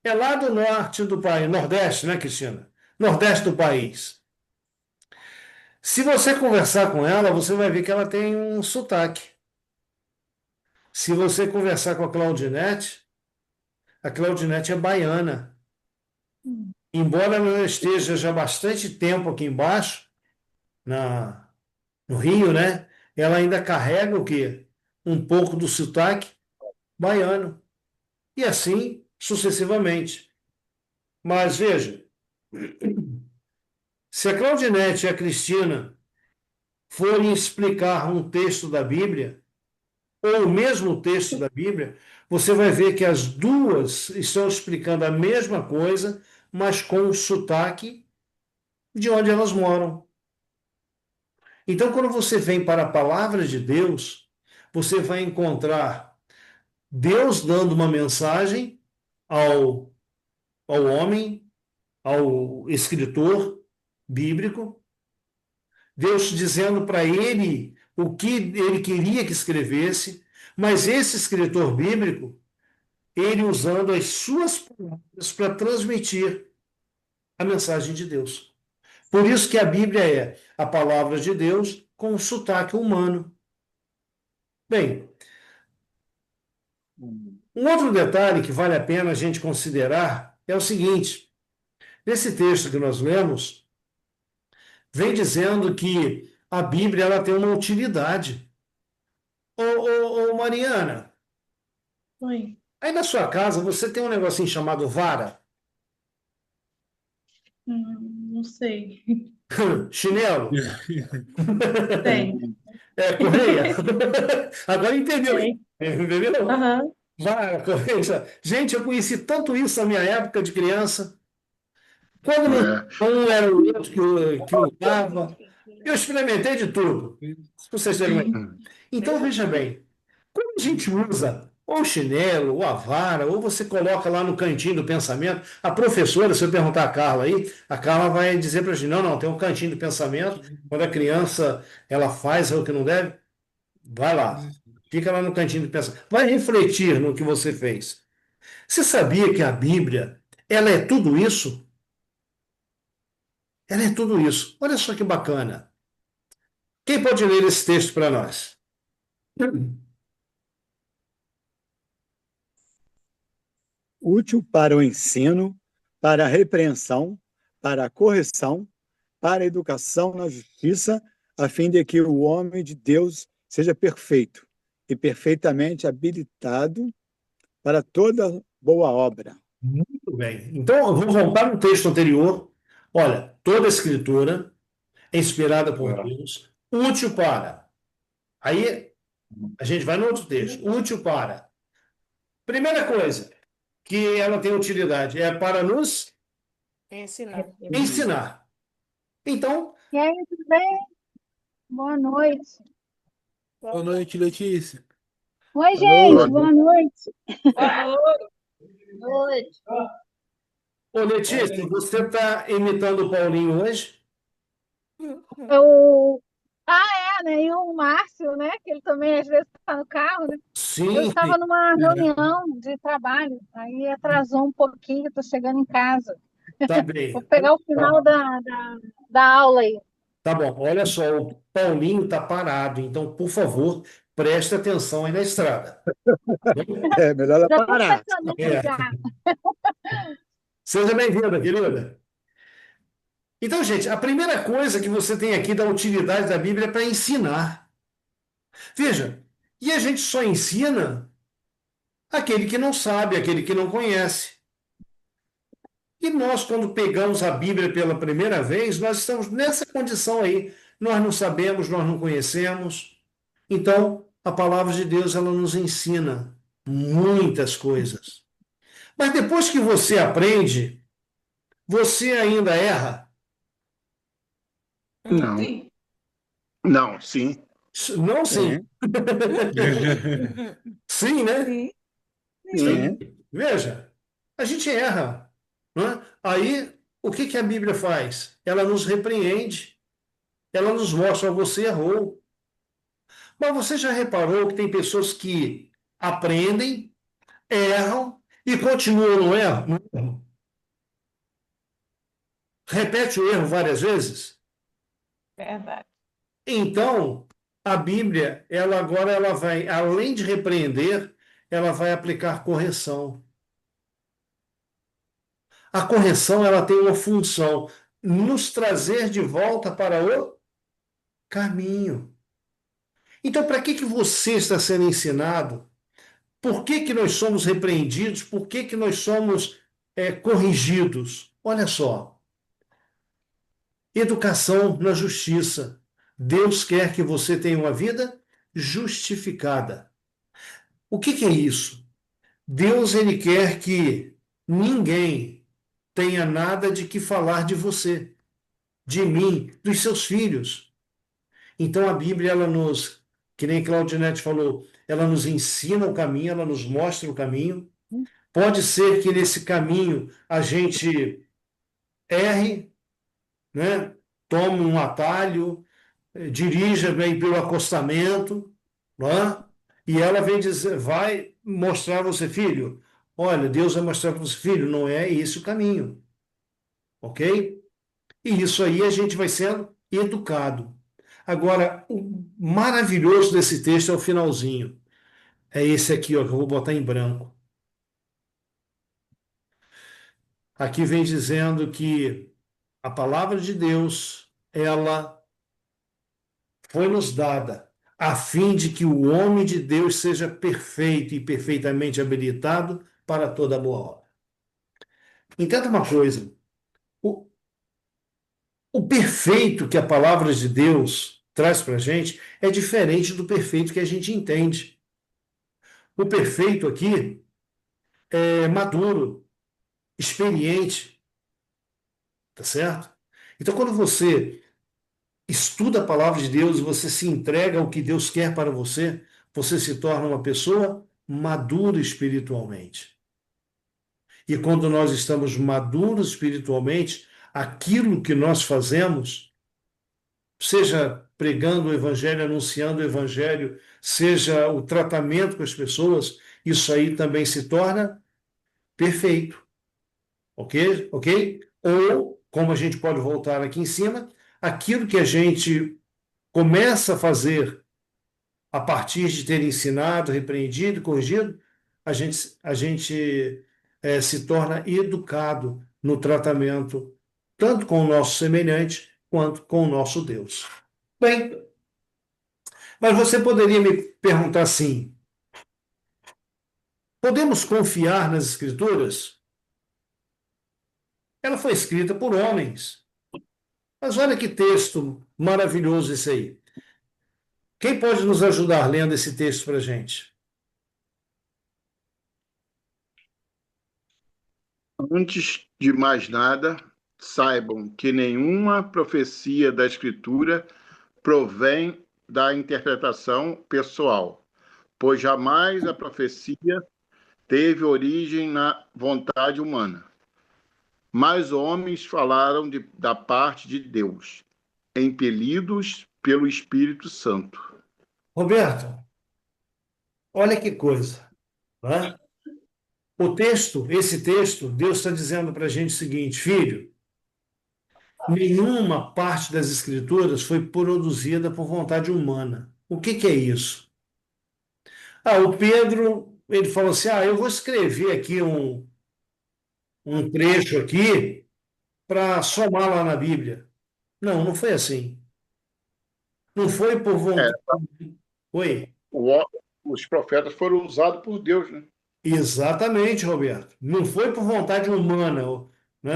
É lá do norte do país, nordeste, né, Cristina? Nordeste do país. Se você conversar com ela, você vai ver que ela tem um sotaque. Se você conversar com a Claudinete é baiana. Embora ela não esteja já há bastante tempo aqui embaixo, no Rio, né? Ela ainda carrega o quê? Um pouco do sotaque baiano. E assim sucessivamente. Mas veja, se a Claudinete e a Cristina forem explicar um texto da Bíblia, ou o mesmo texto da Bíblia, você vai ver que as duas estão explicando a mesma coisa, mas com o sotaque de onde elas moram. Então, quando você vem para a palavra de Deus, você vai encontrar Deus dando uma mensagem ao homem, ao escritor bíblico, Deus dizendo para ele o que ele queria que escrevesse, mas esse escritor bíblico, ele usando as suas palavras para transmitir a mensagem de Deus. Por isso que a Bíblia é a palavra de Deus com um sotaque humano. Bem, um outro detalhe que vale a pena a gente considerar é o seguinte: nesse texto que nós lemos, vem dizendo que a Bíblia ela tem uma utilidade. Ô, Mariana, Oi. aí na sua casa você tem um negocinho chamado vara, Não sei. chinelo, Tem. correia. Agora entendeu, Tem. entendeu? Aham. Vara, correia. Gente, eu conheci tanto isso na minha época de criança. Quando não É, um era o outro que usava. Eu experimentei de tudo. Se vocês terem uma ideia. Então, veja bem, quando a gente usa ou o chinelo, ou a vara, ou você coloca lá no cantinho do pensamento, a professora, se eu perguntar a Carla aí, a Carla vai dizer para a gente, não, não, tem um cantinho do pensamento, quando a criança ela faz o que não deve, vai lá, fica lá no cantinho do pensamento, vai refletir no que você fez. Você sabia que a Bíblia, ela é tudo isso? Ela é tudo isso. Olha só que bacana. Quem pode ler esse texto para nós? Útil para o ensino, para a repreensão, para a correção, para a educação na justiça, a fim de que o homem de Deus seja perfeito e perfeitamente habilitado para toda boa obra. Muito bem. Então, vamos voltar no texto anterior. Olha, toda escritura é inspirada por Deus, útil para. Aí a gente vai no outro texto. Útil para. Primeira coisa que ela tem utilidade é para nos ensinar. Então, E aí, tudo bem? Boa noite. Boa noite, Letícia. Oi, Alô? gente, boa noite. Noite. ô Letícia, você está imitando o Paulinho hoje? Eu... Ah, né? E o Márcio, né? Que ele também às vezes está no carro, né? Eu Sim, estava numa reunião de trabalho, aí atrasou um pouquinho, estou chegando em casa. tá Vou bem. pegar o final da aula aí. Tá bom, olha só, o Paulinho está parado, então, por favor, preste atenção aí na estrada. É melhor ela Já estou parar. estacionando já. Seja bem-vinda, querida. Então, gente, a primeira coisa que você tem aqui da utilidade da Bíblia é para ensinar. Veja, e a gente só ensina aquele que não sabe, aquele que não conhece. E nós, quando pegamos a Bíblia pela primeira vez, nós estamos nessa condição aí. Nós não sabemos, nós não conhecemos. Então, a palavra de Deus, ela nos ensina muitas coisas. Mas depois que você aprende, você ainda erra? Não. Sim. Não, sim. Não, sim. Sim, Sim, né? Sim. sim. Veja, a gente erra, né? Aí, o que que a Bíblia faz? Ela nos repreende, ela nos mostra, "Ó, você errou." Mas você já reparou que tem pessoas que aprendem, erram e continuam no erro? No erro? Repete o erro várias vezes? Verdade. Então, a Bíblia, ela agora ela vai, além de repreender, ela vai aplicar correção. A correção, ela tem uma função, nos trazer de volta para o caminho. Então, para que que você está sendo ensinado? Por que que nós somos repreendidos? Por que que nós somos corrigidos? Olha só, educação na justiça. Deus quer que você tenha uma vida justificada. O que que é isso? Deus, ele quer que ninguém tenha nada de que falar de você, de mim, dos seus filhos. Então a Bíblia, ela nos, que nem Claudinete falou, ela nos ensina o caminho, ela nos mostra o caminho. Pode ser que nesse caminho a gente erre, né? Tome um atalho, dirija bem pelo acostamento, não é? E ela vem dizer, vai mostrar a você, filho, olha, Deus vai mostrar para você, filho, não é esse o caminho, ok? E isso aí a gente vai sendo educado. Agora, o maravilhoso desse texto é o finalzinho. É esse aqui, ó, que eu vou botar em branco. Aqui vem dizendo que a palavra de Deus, ela foi nos dada a fim de que o homem de Deus seja perfeito e perfeitamente habilitado para toda boa obra. Entenda uma coisa, o, o perfeito que a palavra de Deus traz para a gente é diferente do perfeito que a gente entende. O perfeito aqui é maduro, experiente, tá certo? Então, quando você estuda a palavra de Deus e você se entrega ao que Deus quer para você, você se torna uma pessoa madura espiritualmente. E quando nós estamos maduros espiritualmente, aquilo que nós fazemos, seja pregando o evangelho, anunciando o evangelho, seja o tratamento com as pessoas, isso aí também se torna perfeito. Ok? Ok? Ou, como a gente pode voltar aqui em cima, aquilo que a gente começa a fazer a partir de ter ensinado, repreendido, corrigido, a gente se torna educado no tratamento, tanto com o nosso semelhante, quanto com o nosso Deus. Bem, mas você poderia me perguntar assim: podemos confiar nas Escrituras? Ela foi escrita por homens. Mas olha que texto maravilhoso esse aí. Quem pode nos ajudar lendo esse texto para a gente? Antes de mais nada, saibam que nenhuma profecia da Escritura provém da interpretação pessoal, pois jamais a profecia teve origem na vontade humana. Mas homens falaram da parte de Deus, impelidos pelo Espírito Santo. Roberto, olha que coisa, né? O texto, esse texto, Deus está dizendo para a gente o seguinte: filho, nenhuma parte das Escrituras foi produzida por vontade humana. O que que é isso? O Pedro, ele falou assim: eu vou escrever aqui um trecho aqui para somar lá na Bíblia. Não, não foi assim. Não foi por É, vontade. Oi? os profetas foram usados por Deus, né? Exatamente, Roberto. Não foi por vontade humana. Né?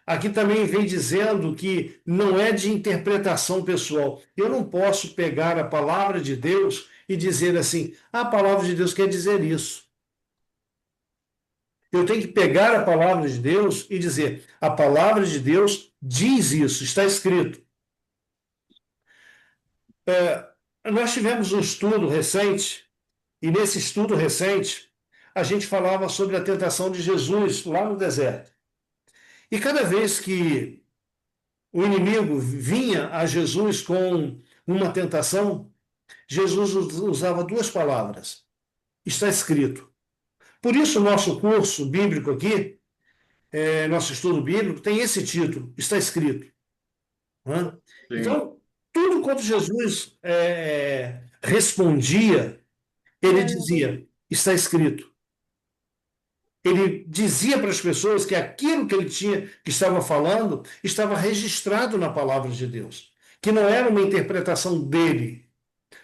Aqui também vem dizendo que não é de interpretação pessoal. Eu não posso pegar a palavra de Deus e dizer assim, a palavra de Deus quer dizer isso. Eu tenho que pegar a palavra de Deus e dizer, a palavra de Deus diz isso, está escrito. Nós tivemos um estudo recente, e nesse estudo recente, a gente falava sobre a tentação de Jesus lá no deserto. E cada vez que o inimigo vinha a Jesus com uma tentação, Jesus usava duas palavras. Está escrito. Por isso, o nosso curso bíblico aqui, nosso estudo bíblico, tem esse título, está escrito. Né? Sim. Então, tudo quanto Jesus respondia, ele dizia, está escrito. Ele dizia para as pessoas que aquilo que ele tinha, que estava falando, estava registrado na palavra de Deus. Que não era uma interpretação dele,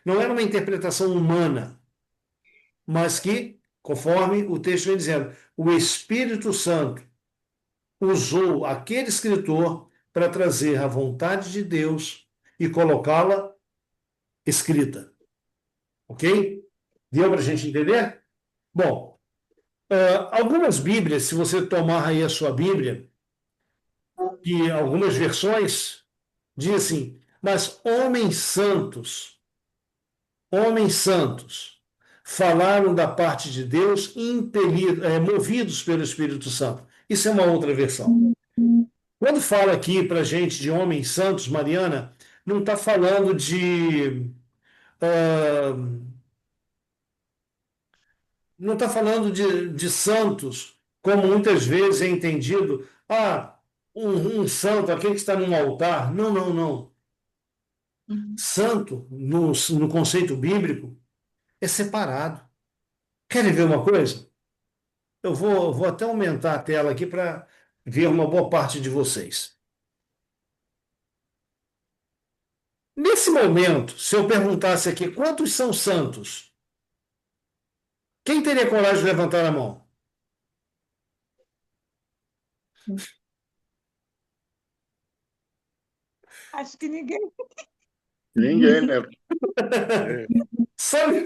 não era uma interpretação humana, mas que, conforme o texto vem dizendo, o Espírito Santo usou aquele escritor para trazer a vontade de Deus e colocá-la escrita. Ok? Deu para a gente entender? Bom, algumas Bíblias, se você tomar aí a sua Bíblia, e algumas versões, diz assim, mas homens santos, falaram da parte de Deus, movidos pelo Espírito Santo. Isso é uma outra versão. Quando fala aqui para a gente de homens santos, Mariana, não está falando ah, não está falando de santos, como muitas vezes é entendido. Um santo, aquele que está num altar. Não, não, não. Santo, no conceito bíblico, é separado. Querem ver uma coisa? Eu vou até aumentar a tela aqui para ver uma boa parte de vocês. Nesse momento, se eu perguntasse aqui quantos são santos, quem teria coragem de levantar a mão? Acho que ninguém. Ninguém, né? Sabe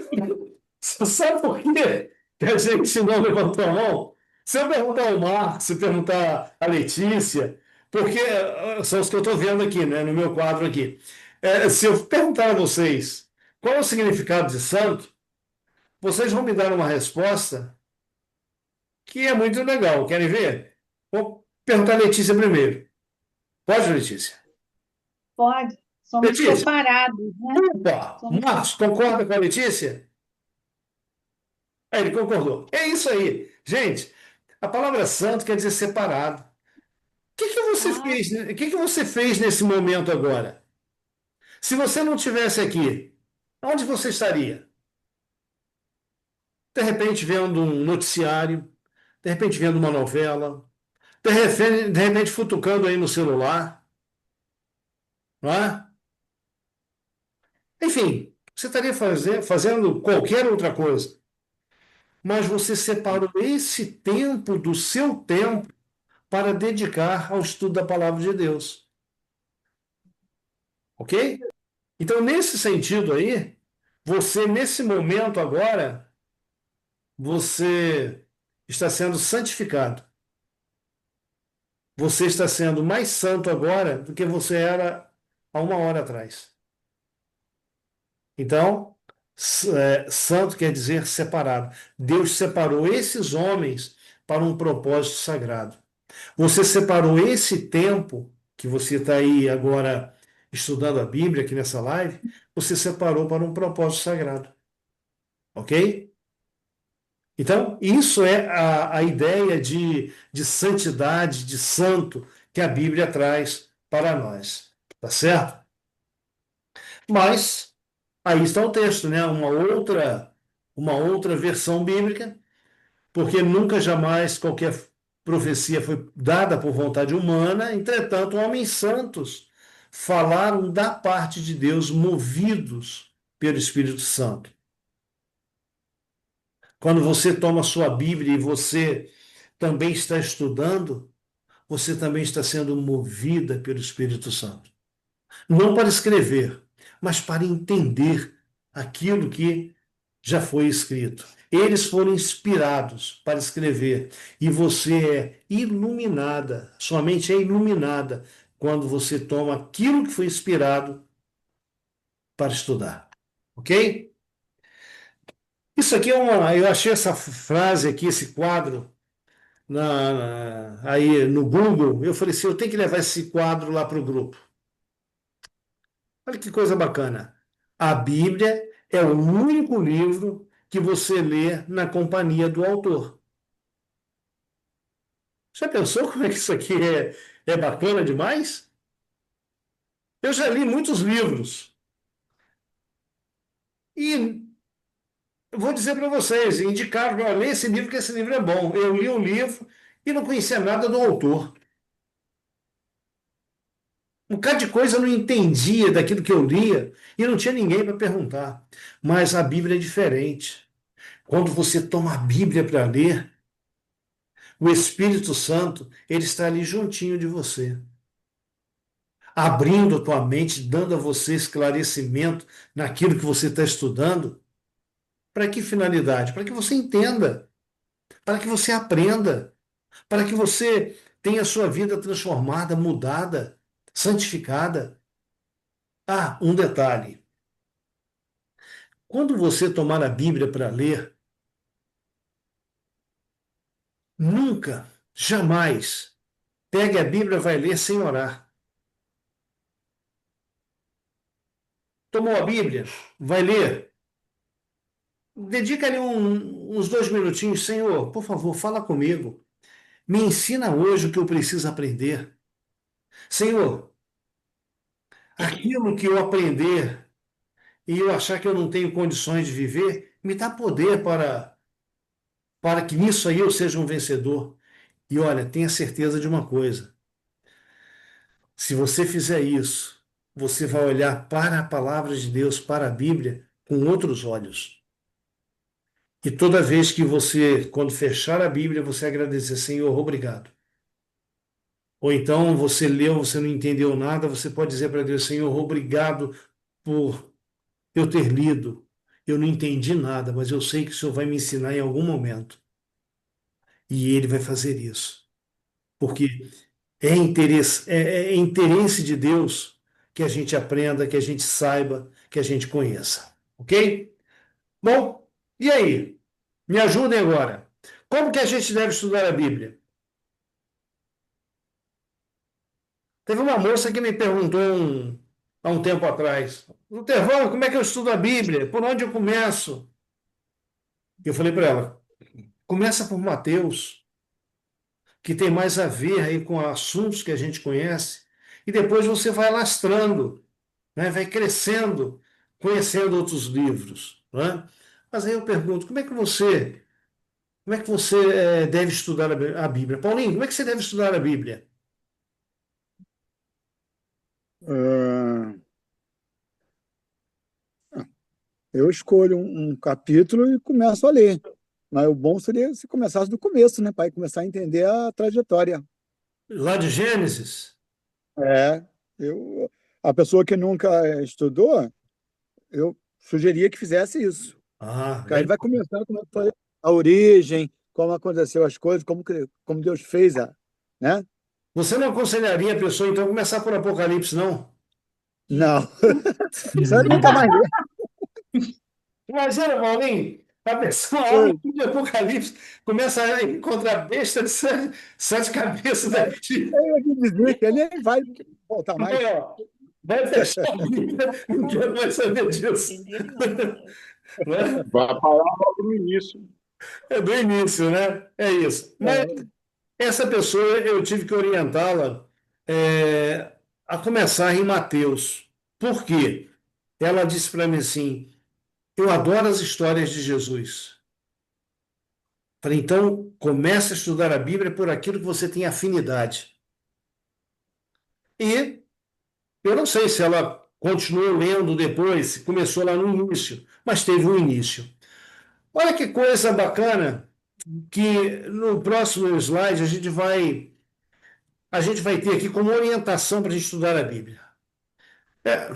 por quê que a gente não levantou a mão? Se eu perguntar ao Marcos, se eu perguntar a Letícia, porque são os que eu estou vendo aqui, né, no meu quadro aqui. Se eu perguntar a vocês qual é o significado de santo, vocês vão me dar uma resposta que é muito legal. Querem ver? Vou perguntar a Letícia primeiro. Pode, Letícia? Pode. Somos Letícia? separados, né? Opa! Marcos, concorda com a Letícia? Ele concordou. É isso aí. Gente, a palavra santo quer dizer separado. O que que você fez, né? O que que você fez nesse momento agora? Se você não tivesse aqui, onde você estaria? De repente vendo um noticiário, de repente vendo uma novela, de repente futucando aí no celular, não é? Enfim, você estaria fazendo qualquer outra coisa. Mas você separou esse tempo do seu tempo para dedicar ao estudo da palavra de Deus. Ok? Então, nesse sentido aí, você, nesse momento agora, você está sendo santificado. Você está sendo mais santo agora do que você era há uma hora atrás. Então, santo quer dizer separado. Deus separou esses homens para um propósito sagrado. Você separou esse tempo que você está aí agora estudando a Bíblia aqui nessa live, você separou para um propósito sagrado. Ok? Então, isso é a ideia de santidade, de santo, que a Bíblia traz para nós. Tá certo? Mas, aí está o texto, né? Uma outra versão bíblica, porque nunca jamais qualquer profecia foi dada por vontade humana, entretanto, homens santos falaram da parte de Deus, movidos pelo Espírito Santo. Quando você toma a sua Bíblia e você também está estudando, você também está sendo movida pelo Espírito Santo. Não para escrever, mas para entender aquilo que já foi escrito. Eles foram inspirados para escrever e você é iluminada, sua mente é iluminada quando você toma aquilo que foi inspirado para estudar. Ok? Isso aqui é uma. Eu achei essa frase aqui, esse quadro, aí no Google. Eu falei assim: eu tenho que levar esse quadro lá para o grupo. Olha que coisa bacana. A Bíblia é o único livro que você lê na companhia do autor. Já pensou como é que isso aqui é bacana demais? Eu já li muitos livros. E eu vou dizer para vocês, indicaram, "Olha, lê esse livro, que esse livro é bom." Eu li o livro e não conhecia nada do autor. Um bocado de coisa eu não entendia daquilo que eu lia e não tinha ninguém para perguntar. Mas a Bíblia é diferente. Quando você toma a Bíblia para ler, o Espírito Santo, ele está ali juntinho de você, abrindo a tua mente, dando a você esclarecimento naquilo que você está estudando. Para que finalidade? Para que você entenda, para que você aprenda, para que você tenha a sua vida transformada, mudada, santificada. Ah, um detalhe. Quando você tomar a Bíblia para ler, nunca, jamais, pegue a Bíblia e vai ler sem orar. Tomou a Bíblia, vai ler. Dedica ali uns 2 minutinhos, Senhor, por favor, fala comigo. Me ensina hoje o que eu preciso aprender. Senhor, aquilo que eu aprender e eu achar que eu não tenho condições de viver, me dá poder para que nisso aí eu seja um vencedor. E olha, tenha certeza de uma coisa: se você fizer isso, você vai olhar para a palavra de Deus, para a Bíblia, com outros olhos. E toda vez que você, quando fechar a Bíblia, você agradecer, Senhor, obrigado. Ou então você leu, você não entendeu nada, você pode dizer para Deus, Senhor, obrigado por eu ter lido. Eu não entendi nada, mas eu sei que o Senhor vai me ensinar em algum momento. E Ele vai fazer isso. Porque é interesse de Deus que a gente aprenda, que a gente saiba, que a gente conheça. Ok? Bom, e aí? Me ajudem agora. Como que a gente deve estudar a Bíblia? Teve uma moça que me perguntou há um tempo atrás: Tervão, como é que eu estudo a Bíblia? Por onde eu começo? Eu falei para ela: começa por Mateus, que tem mais a ver aí com assuntos que a gente conhece, e depois você vai lastrando, né? Vai crescendo, conhecendo outros livros, né? Mas aí eu pergunto: como é que você deve estudar a Bíblia? Paulinho, como é que você deve estudar a Bíblia? Ah, eu escolho um capítulo e começo a ler. Mas o bom seria se começasse do começo, né, para começar a entender a trajetória. Lá de Gênesis? É, a pessoa que nunca estudou, eu sugeria que fizesse isso. Ah, Porque aí ele vai começar como foi a origem, como aconteceu as coisas, como Deus fez, né? Você não aconselharia a pessoa, então, começar por Apocalipse, não? Não, isso aí nunca mais lê. Imagina, Paulinho, a pessoa abre Foi. o livro de Apocalipse, começa a encontrar besta de sete cabeças daqui. Eu ia dizer que ele nem vai voltar mais. Vai fechar a Bíblia, não quero mais saber disso. Né? Vai parar logo no início. É do início, né? É isso. Mas essa pessoa, eu tive que orientá-la a começar em Mateus. Por quê? Ela disse para mim assim: eu adoro as histórias de Jesus. Falei, então, comece a estudar a Bíblia por aquilo que você tem afinidade. E eu não sei se ela continuou lendo depois, se começou lá no início, mas teve um início. Olha que coisa bacana, que no próximo slide a gente vai a gente vai ter aqui como orientação para a gente estudar a Bíblia. É,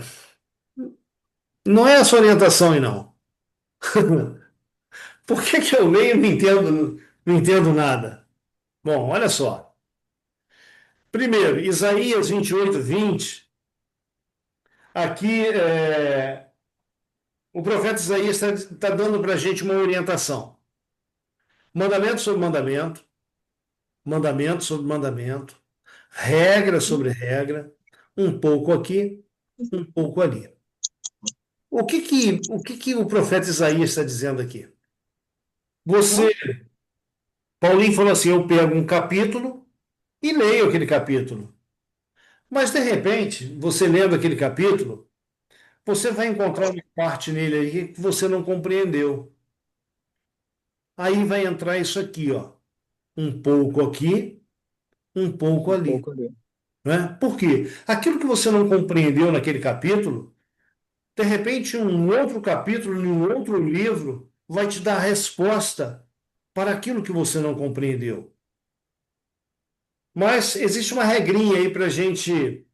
não é essa orientação aí, não. Por que que eu leio e não entendo nada? Bom, olha só. Primeiro, Isaías 28:20. Aqui, o profeta Isaías está dando para a gente uma orientação. Mandamento sobre mandamento, mandamento sobre mandamento, regra sobre regra, um pouco aqui, um pouco ali. O que que o profeta Isaías está dizendo aqui? Paulinho falou assim, eu pego um capítulo e leio aquele capítulo. Mas, de repente, você lendo aquele capítulo, você vai encontrar uma parte nele aí que você não compreendeu. Aí vai entrar isso aqui, ó. Um pouco aqui, um pouco Um ali. pouco ali. Né? Por quê? Aquilo que você não compreendeu naquele capítulo, de repente, um outro capítulo, em um outro livro, vai te dar a resposta para aquilo que você não compreendeu. Mas existe uma regrinha aí para gente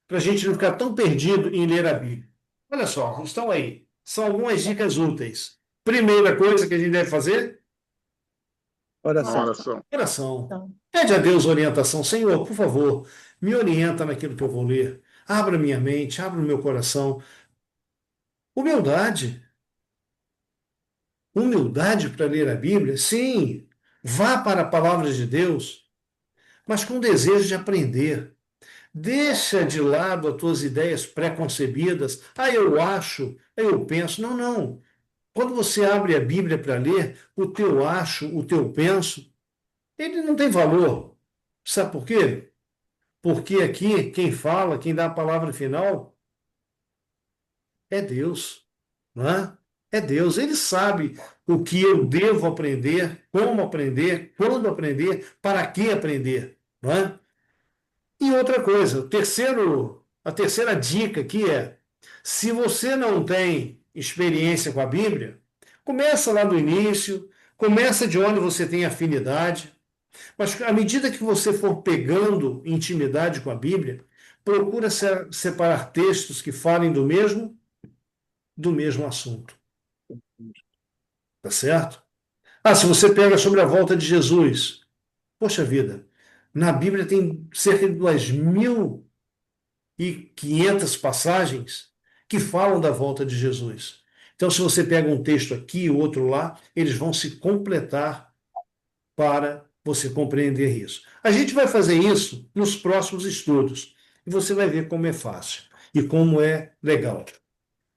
não ficar tão perdido em ler a Bíblia. Olha só, estão aí. São algumas dicas úteis. Primeira coisa que a gente deve fazer, Oração. Oração. oração. Então, Pede a Deus orientação. Senhor, por favor, me orienta naquilo que eu vou ler. Abra minha mente, abra o meu coração. Humildade. Humildade para ler a Bíblia? Sim. Vá para a palavra de Deus, mas com desejo de aprender. Deixa de lado as tuas ideias pré-concebidas. Ah, eu acho, eu penso. Não, não. Quando você abre a Bíblia para ler, o teu acho, o teu penso, ele não tem valor. Sabe por quê? Porque aqui quem fala, quem dá a palavra final é Deus, não é? É Deus. Ele sabe o que eu devo aprender, como aprender, quando aprender, para que aprender, não é? E outra coisa, a terceira dica aqui é: se você não tem experiência com a Bíblia, começa lá do início, começa de onde você tem afinidade, mas à medida que você for pegando intimidade com a Bíblia, procura separar textos que falem do mesmo assunto, tá certo? Ah, se você pega sobre a volta de Jesus, poxa vida, na Bíblia tem cerca de 2.500 passagens que falam da volta de Jesus. Então, se você pega um texto aqui e outro lá, eles vão se completar para você compreender isso. A gente vai fazer isso nos próximos estudos e você vai ver como é fácil e como é legal.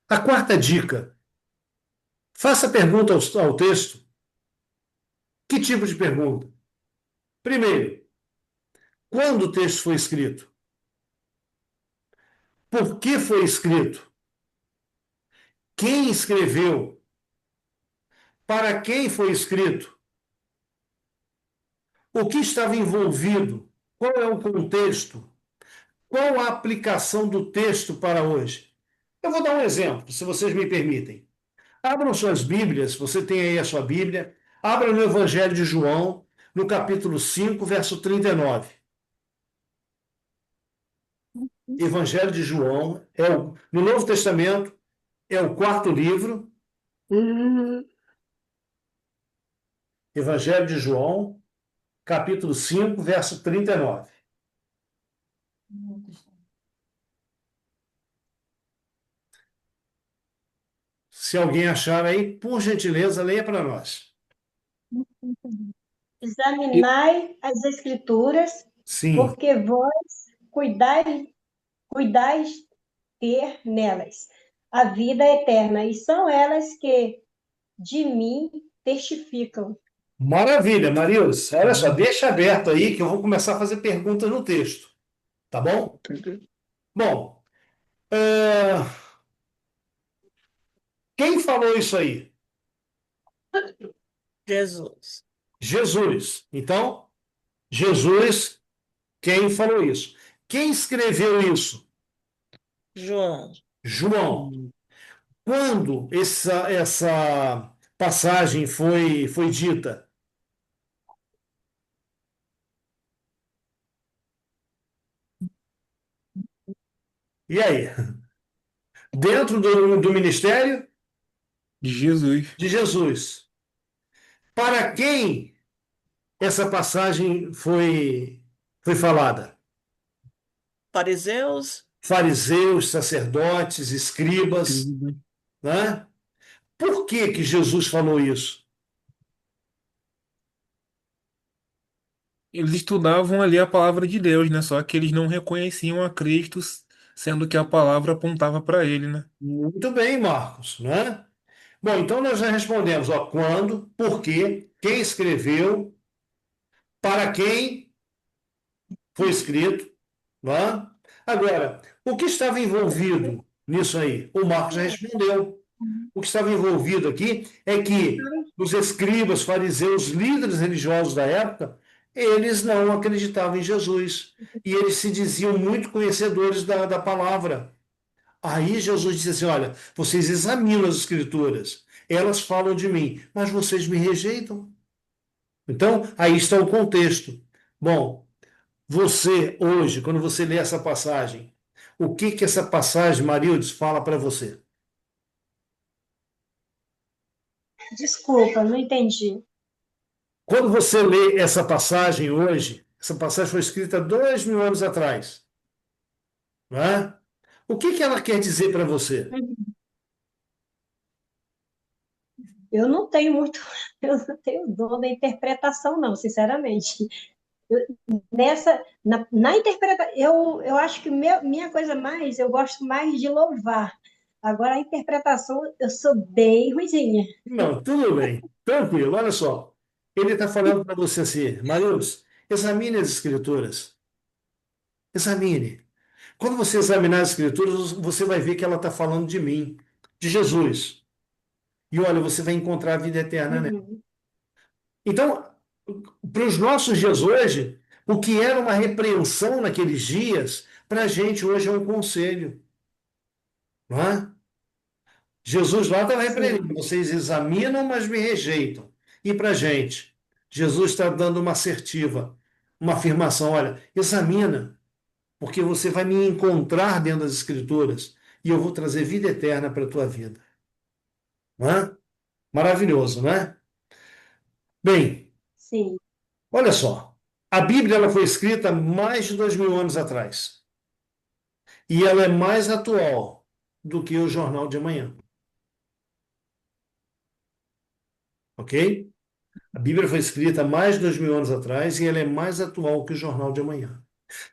A quarta dica: faça pergunta ao texto. Que tipo de pergunta? Primeiro, quando o texto foi escrito? Por que foi escrito? Quem escreveu? Para quem foi escrito? O que estava envolvido? Qual é o contexto? Qual a aplicação do texto para hoje? Eu vou dar um exemplo, se vocês me permitem. Abram suas Bíblias, você tem aí a sua Bíblia, abra no Evangelho de João, no capítulo 5, verso 39. Evangelho de João, no Novo Testamento, é o quarto livro. Evangelho de João, capítulo 5, verso 39. Se alguém achar aí, por gentileza, leia para nós. Examinai as Escrituras, Sim, porque vós cuidais ter nelas a vida eterna, e são elas que de mim testificam. maravilha, Marilson. Olha só, deixa aberto aí que eu vou começar a fazer perguntas no texto. Tá bom? Bom, quem falou isso aí? Jesus. Jesus. Então, Jesus, quem falou isso? Quem escreveu isso? João. João. Quando essa passagem foi dita? E aí? Dentro do ministério De Jesus. de Jesus. Para quem essa passagem foi falada? Fariseus, Fariseus, sacerdotes, escribas, Escriba. né? Por que que Jesus falou isso? Eles estudavam ali a palavra de Deus, né? Só que eles não reconheciam a Cristo, sendo que a palavra apontava para ele, né? Muito bem, Marcos, né? Bom, então nós já respondemos, ó, quando, por quê, quem escreveu, para quem foi escrito, né? Agora, o que estava envolvido nisso aí? O Marcos já respondeu. O que estava envolvido aqui é que os escribas, fariseus, líderes religiosos da época, eles não acreditavam em Jesus. E eles se diziam muito conhecedores da palavra. Aí Jesus disse assim: olha, vocês examinam as escrituras, elas falam de mim, mas vocês me rejeitam. Então, aí está o contexto. Bom, você hoje, quando você lê essa passagem, o que que essa passagem, Marildes, fala para você? Desculpa, não entendi. Quando você lê essa passagem hoje, essa passagem foi escrita 2000 anos atrás, não é? O que que ela quer dizer para você? Eu não tenho muito, eu não tenho dom da interpretação, não, sinceramente. Na interpretação, eu acho que minha coisa mais, eu gosto mais de louvar. Agora, a interpretação, eu sou bem ruizinha. Não, tudo bem, tranquilo, olha só. Ele está falando para você assim, Marildes, examine as escrituras, examine. Quando você examinar as escrituras, você vai ver que ela está falando de mim, de Jesus. E olha, você vai encontrar a vida eterna nela. Uhum. Então, para os nossos dias hoje, o que era uma repreensão naqueles dias, para a gente hoje é um conselho, não é? Jesus lá estava repreendendo, Sim, vocês examinam, mas me rejeitam. E para a gente, Jesus está dando uma assertiva, uma afirmação: olha, examina, porque você vai me encontrar dentro das Escrituras e eu vou trazer vida eterna para a tua vida. Não é? Maravilhoso, não é? Bem, sim. olha só. A Bíblia ela foi escrita mais de 2000 anos atrás. E ela é mais atual do que o Jornal de Amanhã. Ok? A Bíblia foi escrita mais de 2000 anos atrás e ela é mais atual que o Jornal de Amanhã.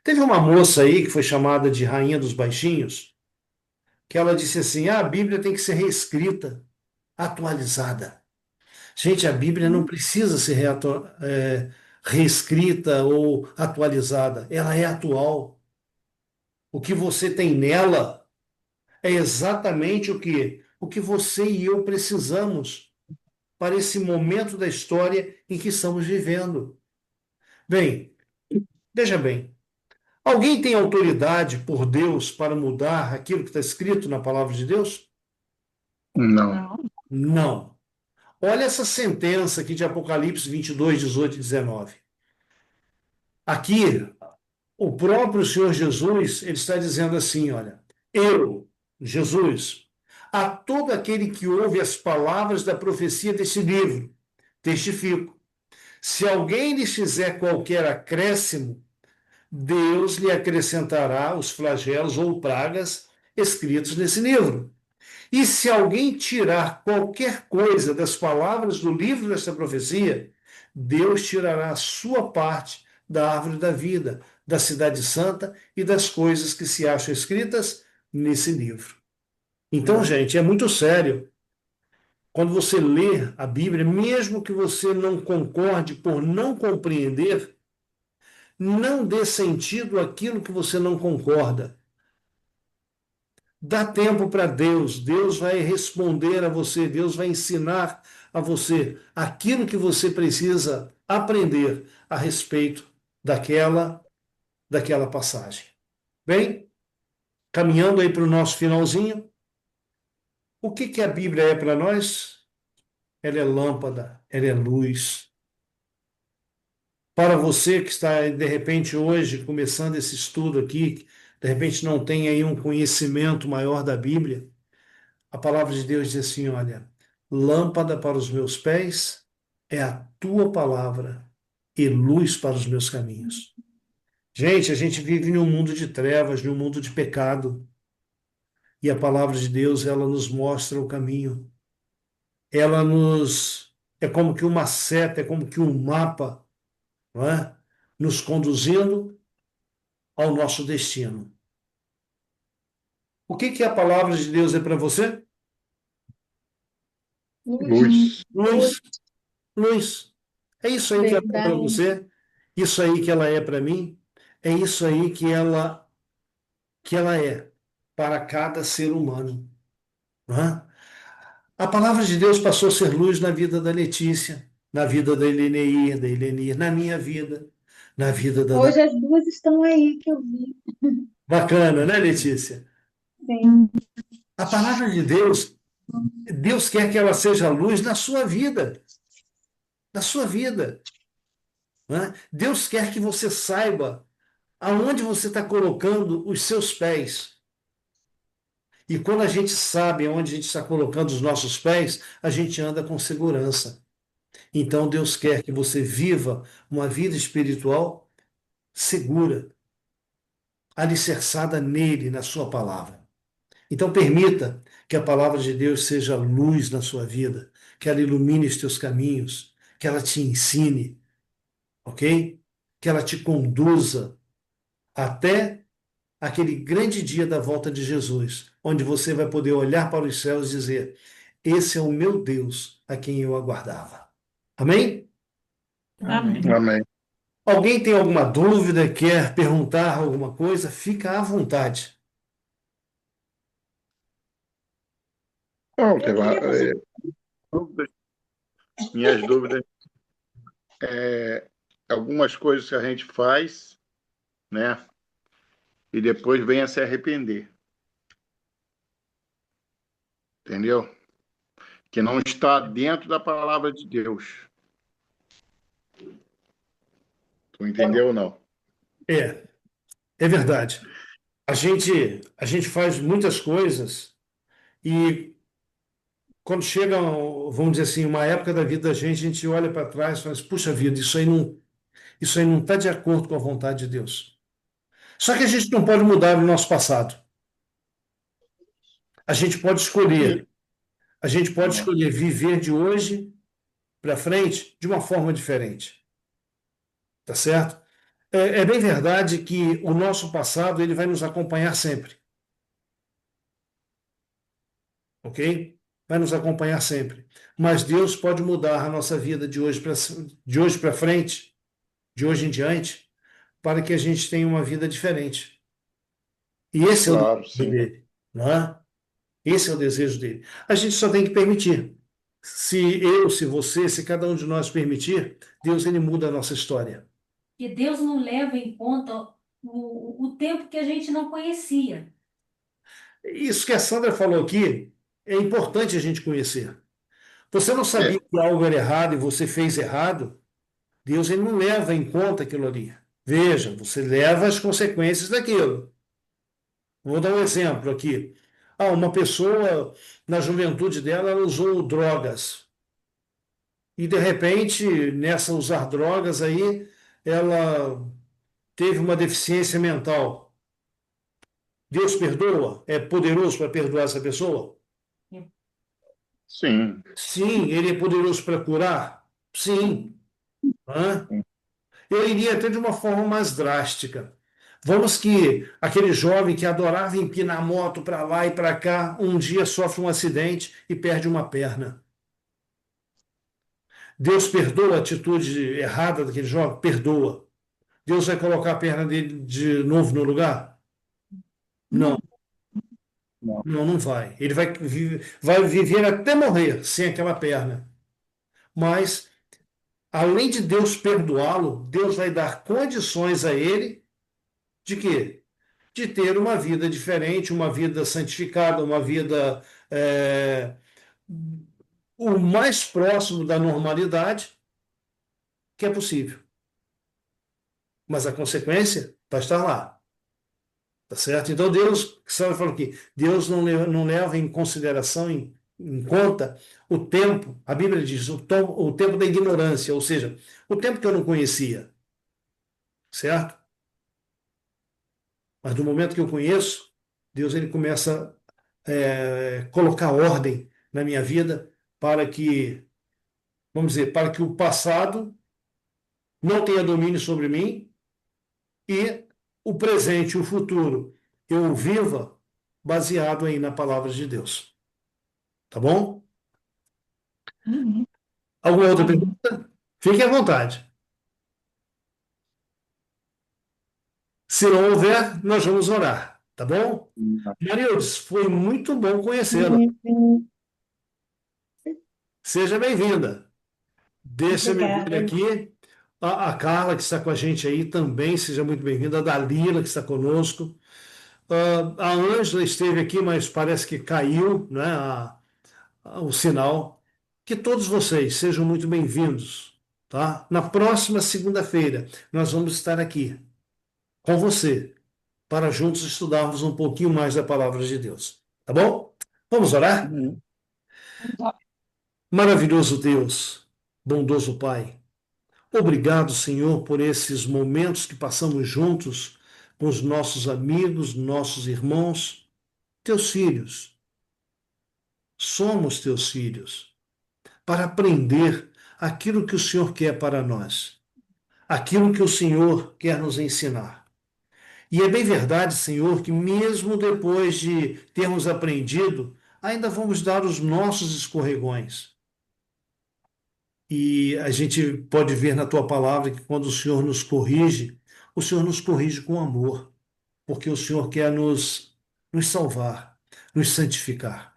Teve uma moça aí que foi chamada de Rainha dos Baixinhos, que ela disse assim: ah, a Bíblia tem que ser reescrita, atualizada. Gente, a Bíblia não precisa ser reescrita ou atualizada, ela é atual. O que você tem nela é exatamente o que você e eu precisamos para esse momento da história em que estamos vivendo. Bem, veja bem, alguém tem autoridade por Deus para mudar aquilo que está escrito na palavra de Deus? Não. Não. Não. Olha essa sentença aqui de Apocalipse 22, 18 e 19. Aqui, o próprio Senhor Jesus, ele está dizendo assim, olha, eu, Jesus, a todo aquele que ouve as palavras da profecia desse livro, testifico, se alguém lhes fizer qualquer acréscimo, Deus lhe acrescentará os flagelos ou pragas escritos nesse livro. E se alguém tirar qualquer coisa das palavras do livro desta profecia, Deus tirará a sua parte da árvore da vida, da cidade santa e das coisas que se acham escritas nesse livro. Então, gente, é muito sério. Quando você lê a Bíblia, mesmo que você não concorde por não compreender, não dê sentido àquilo que você não concorda. Dá tempo para Deus, Deus vai responder a você, Deus vai ensinar a você aquilo que você precisa aprender a respeito daquela passagem. Bem, caminhando aí para o nosso finalzinho, o que que a Bíblia é para nós? Ela é lâmpada, ela é luz. Para você que está, de repente, hoje, começando esse estudo aqui de repente não tem aí um conhecimento maior da Bíblia, a palavra de Deus diz assim, olha, lâmpada para os meus pés é a tua palavra e luz para os meus caminhos. Gente, a gente vive em um mundo de trevas, em um mundo de pecado, e a palavra de Deus, ela nos mostra o caminho. Ela nos é como que uma seta, é como que um mapa, não é? Nos conduzindo ao nosso destino. O que que a palavra de Deus é para você? Luz. Luz, luz. É isso aí que ela é para Verdade. você, isso aí que ela é para mim, é isso aí que ela é para cada ser humano, não é? A palavra de Deus passou a ser luz na vida da Letícia, na vida da Helenir, na minha vida, na vida da Hoje as duas estão aí que eu vi. Bacana, né, Letícia? Sim. A palavra de Deus, Deus quer que ela seja luz na sua vida, na sua vida, né? Deus quer que você saiba aonde você está colocando os seus pés. E quando a gente sabe aonde a gente está colocando os nossos pés, a gente anda com segurança. Então Deus quer que você viva uma vida espiritual segura, alicerçada nele, na sua palavra. Então permita que a palavra de Deus seja luz na sua vida, que ela ilumine os teus caminhos, que ela te ensine, ok? Que ela te conduza até aquele grande dia da volta de Jesus, onde você vai poder olhar para os céus e dizer: esse é o meu Deus a quem eu aguardava. Amém? Amém. Amém. Alguém tem alguma dúvida, quer perguntar alguma coisa? Fica à vontade. Bom, Eu queria fazer dúvidas, minhas dúvidas, algumas coisas que a gente faz, né? E depois vem a se arrepender. Entendeu? Que não está dentro da palavra de Deus. Tu entendeu ou não? É verdade. A gente faz muitas coisas e quando chega, vamos dizer assim, uma época da vida da gente, a gente olha para trás e fala assim, puxa vida, isso aí não está de acordo com a vontade de Deus. Só que a gente não pode mudar o nosso passado. A gente pode escolher. A gente pode escolher viver de hoje para frente de uma forma diferente. Tá certo? É bem verdade que o nosso passado ele vai nos acompanhar sempre. Ok? Vai nos acompanhar sempre. Mas Deus pode mudar a nossa vida de hoje para frente, de hoje em diante, para que a gente tenha uma vida diferente. E esse é o Claro, desejo sim. dele, não é? Esse é o desejo dele. A gente só tem que permitir. Se você, se cada um de nós permitir, Deus ele muda a nossa história. Que Deus não leva em conta o tempo que a gente não conhecia. Isso que a Sandra falou aqui é importante a gente conhecer. Você não É, sabia que algo era errado e você fez errado, Deus ele não leva em conta aquilo ali. Veja, você leva as consequências daquilo. Vou dar um exemplo aqui. Uma pessoa, na juventude dela, ela usou drogas. E, de repente, nessa usar drogas aí, ela teve uma deficiência mental. Deus perdoa? É poderoso para perdoar essa pessoa? sim. Sim. Ele é poderoso para curar? Sim. Hã? Eu iria até de uma forma mais drástica. Vamos que aquele jovem que adorava empinar moto para lá e para cá, um dia sofre um acidente e perde uma perna. Deus perdoa a atitude errada daquele jovem? Perdoa. Deus vai colocar a perna dele de novo no lugar? Não, Não. não vai. Ele vai viver até morrer sem aquela perna. Mas, além de Deus perdoá-lo, Deus vai dar condições a ele de quê? De ter uma vida diferente, uma vida santificada, uma vida o mais próximo da normalidade que é possível. Mas a consequência vai estar lá. Tá certo? Então Deus, que você falou aqui, Deus não leva em consideração, em conta o tempo, a Bíblia diz, o tempo da ignorância, ou seja, o tempo que eu não conhecia, certo? Mas no momento que eu conheço, Deus ele começa a colocar ordem na minha vida para que, vamos dizer, para que o passado não tenha domínio sobre mim e o presente, o futuro, eu viva baseado aí na palavra de Deus. Tá bom? Uhum. Alguma outra Amém. pergunta? Fique à vontade. Se não houver, nós vamos orar, tá bom? Marildes, foi muito bom conhecê-la. Seja bem-vinda. Deixa-me ver Obrigada. aqui. A Carla, que está com a gente aí, também seja muito bem-vinda. A Dalila, que está conosco. A Ângela esteve aqui, mas parece que caiu, né, o sinal. Que todos vocês sejam muito bem-vindos, tá? Na próxima segunda-feira, nós vamos estar aqui com você, para juntos estudarmos um pouquinho mais da palavra de Deus. Tá bom? Vamos orar? Maravilhoso Deus, bondoso Pai, obrigado, Senhor, por esses momentos que passamos juntos com os nossos amigos, nossos irmãos, teus filhos. Somos teus filhos, para aprender aquilo que o Senhor quer para nós, aquilo que o Senhor quer nos ensinar. E é bem verdade, Senhor, que mesmo depois de termos aprendido, ainda vamos dar os nossos escorregões. E a gente pode ver na tua palavra que quando o Senhor nos corrige com amor, porque o Senhor quer nos salvar, nos santificar.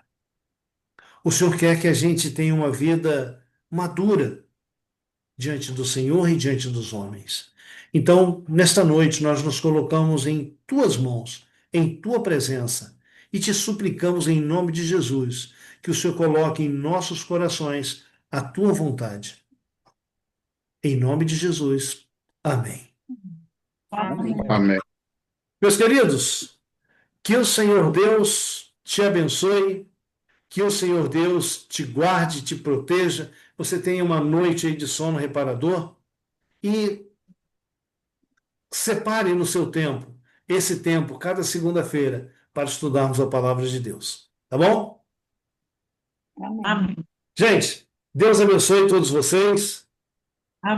O Senhor quer que a gente tenha uma vida madura diante do Senhor e diante dos homens. Então, nesta noite, nós nos colocamos em tuas mãos, em tua presença, e te suplicamos em nome de Jesus, que o Senhor coloque em nossos corações a tua vontade. Em nome de Jesus. Amém. Amém. Amém. Meus queridos, que o Senhor Deus te abençoe, que o Senhor Deus te guarde, te proteja, você tenha uma noite aí de sono reparador e separe no seu tempo, esse tempo, cada segunda-feira, para estudarmos a palavra de Deus. Tá bom? Amém. Gente, Deus abençoe todos vocês.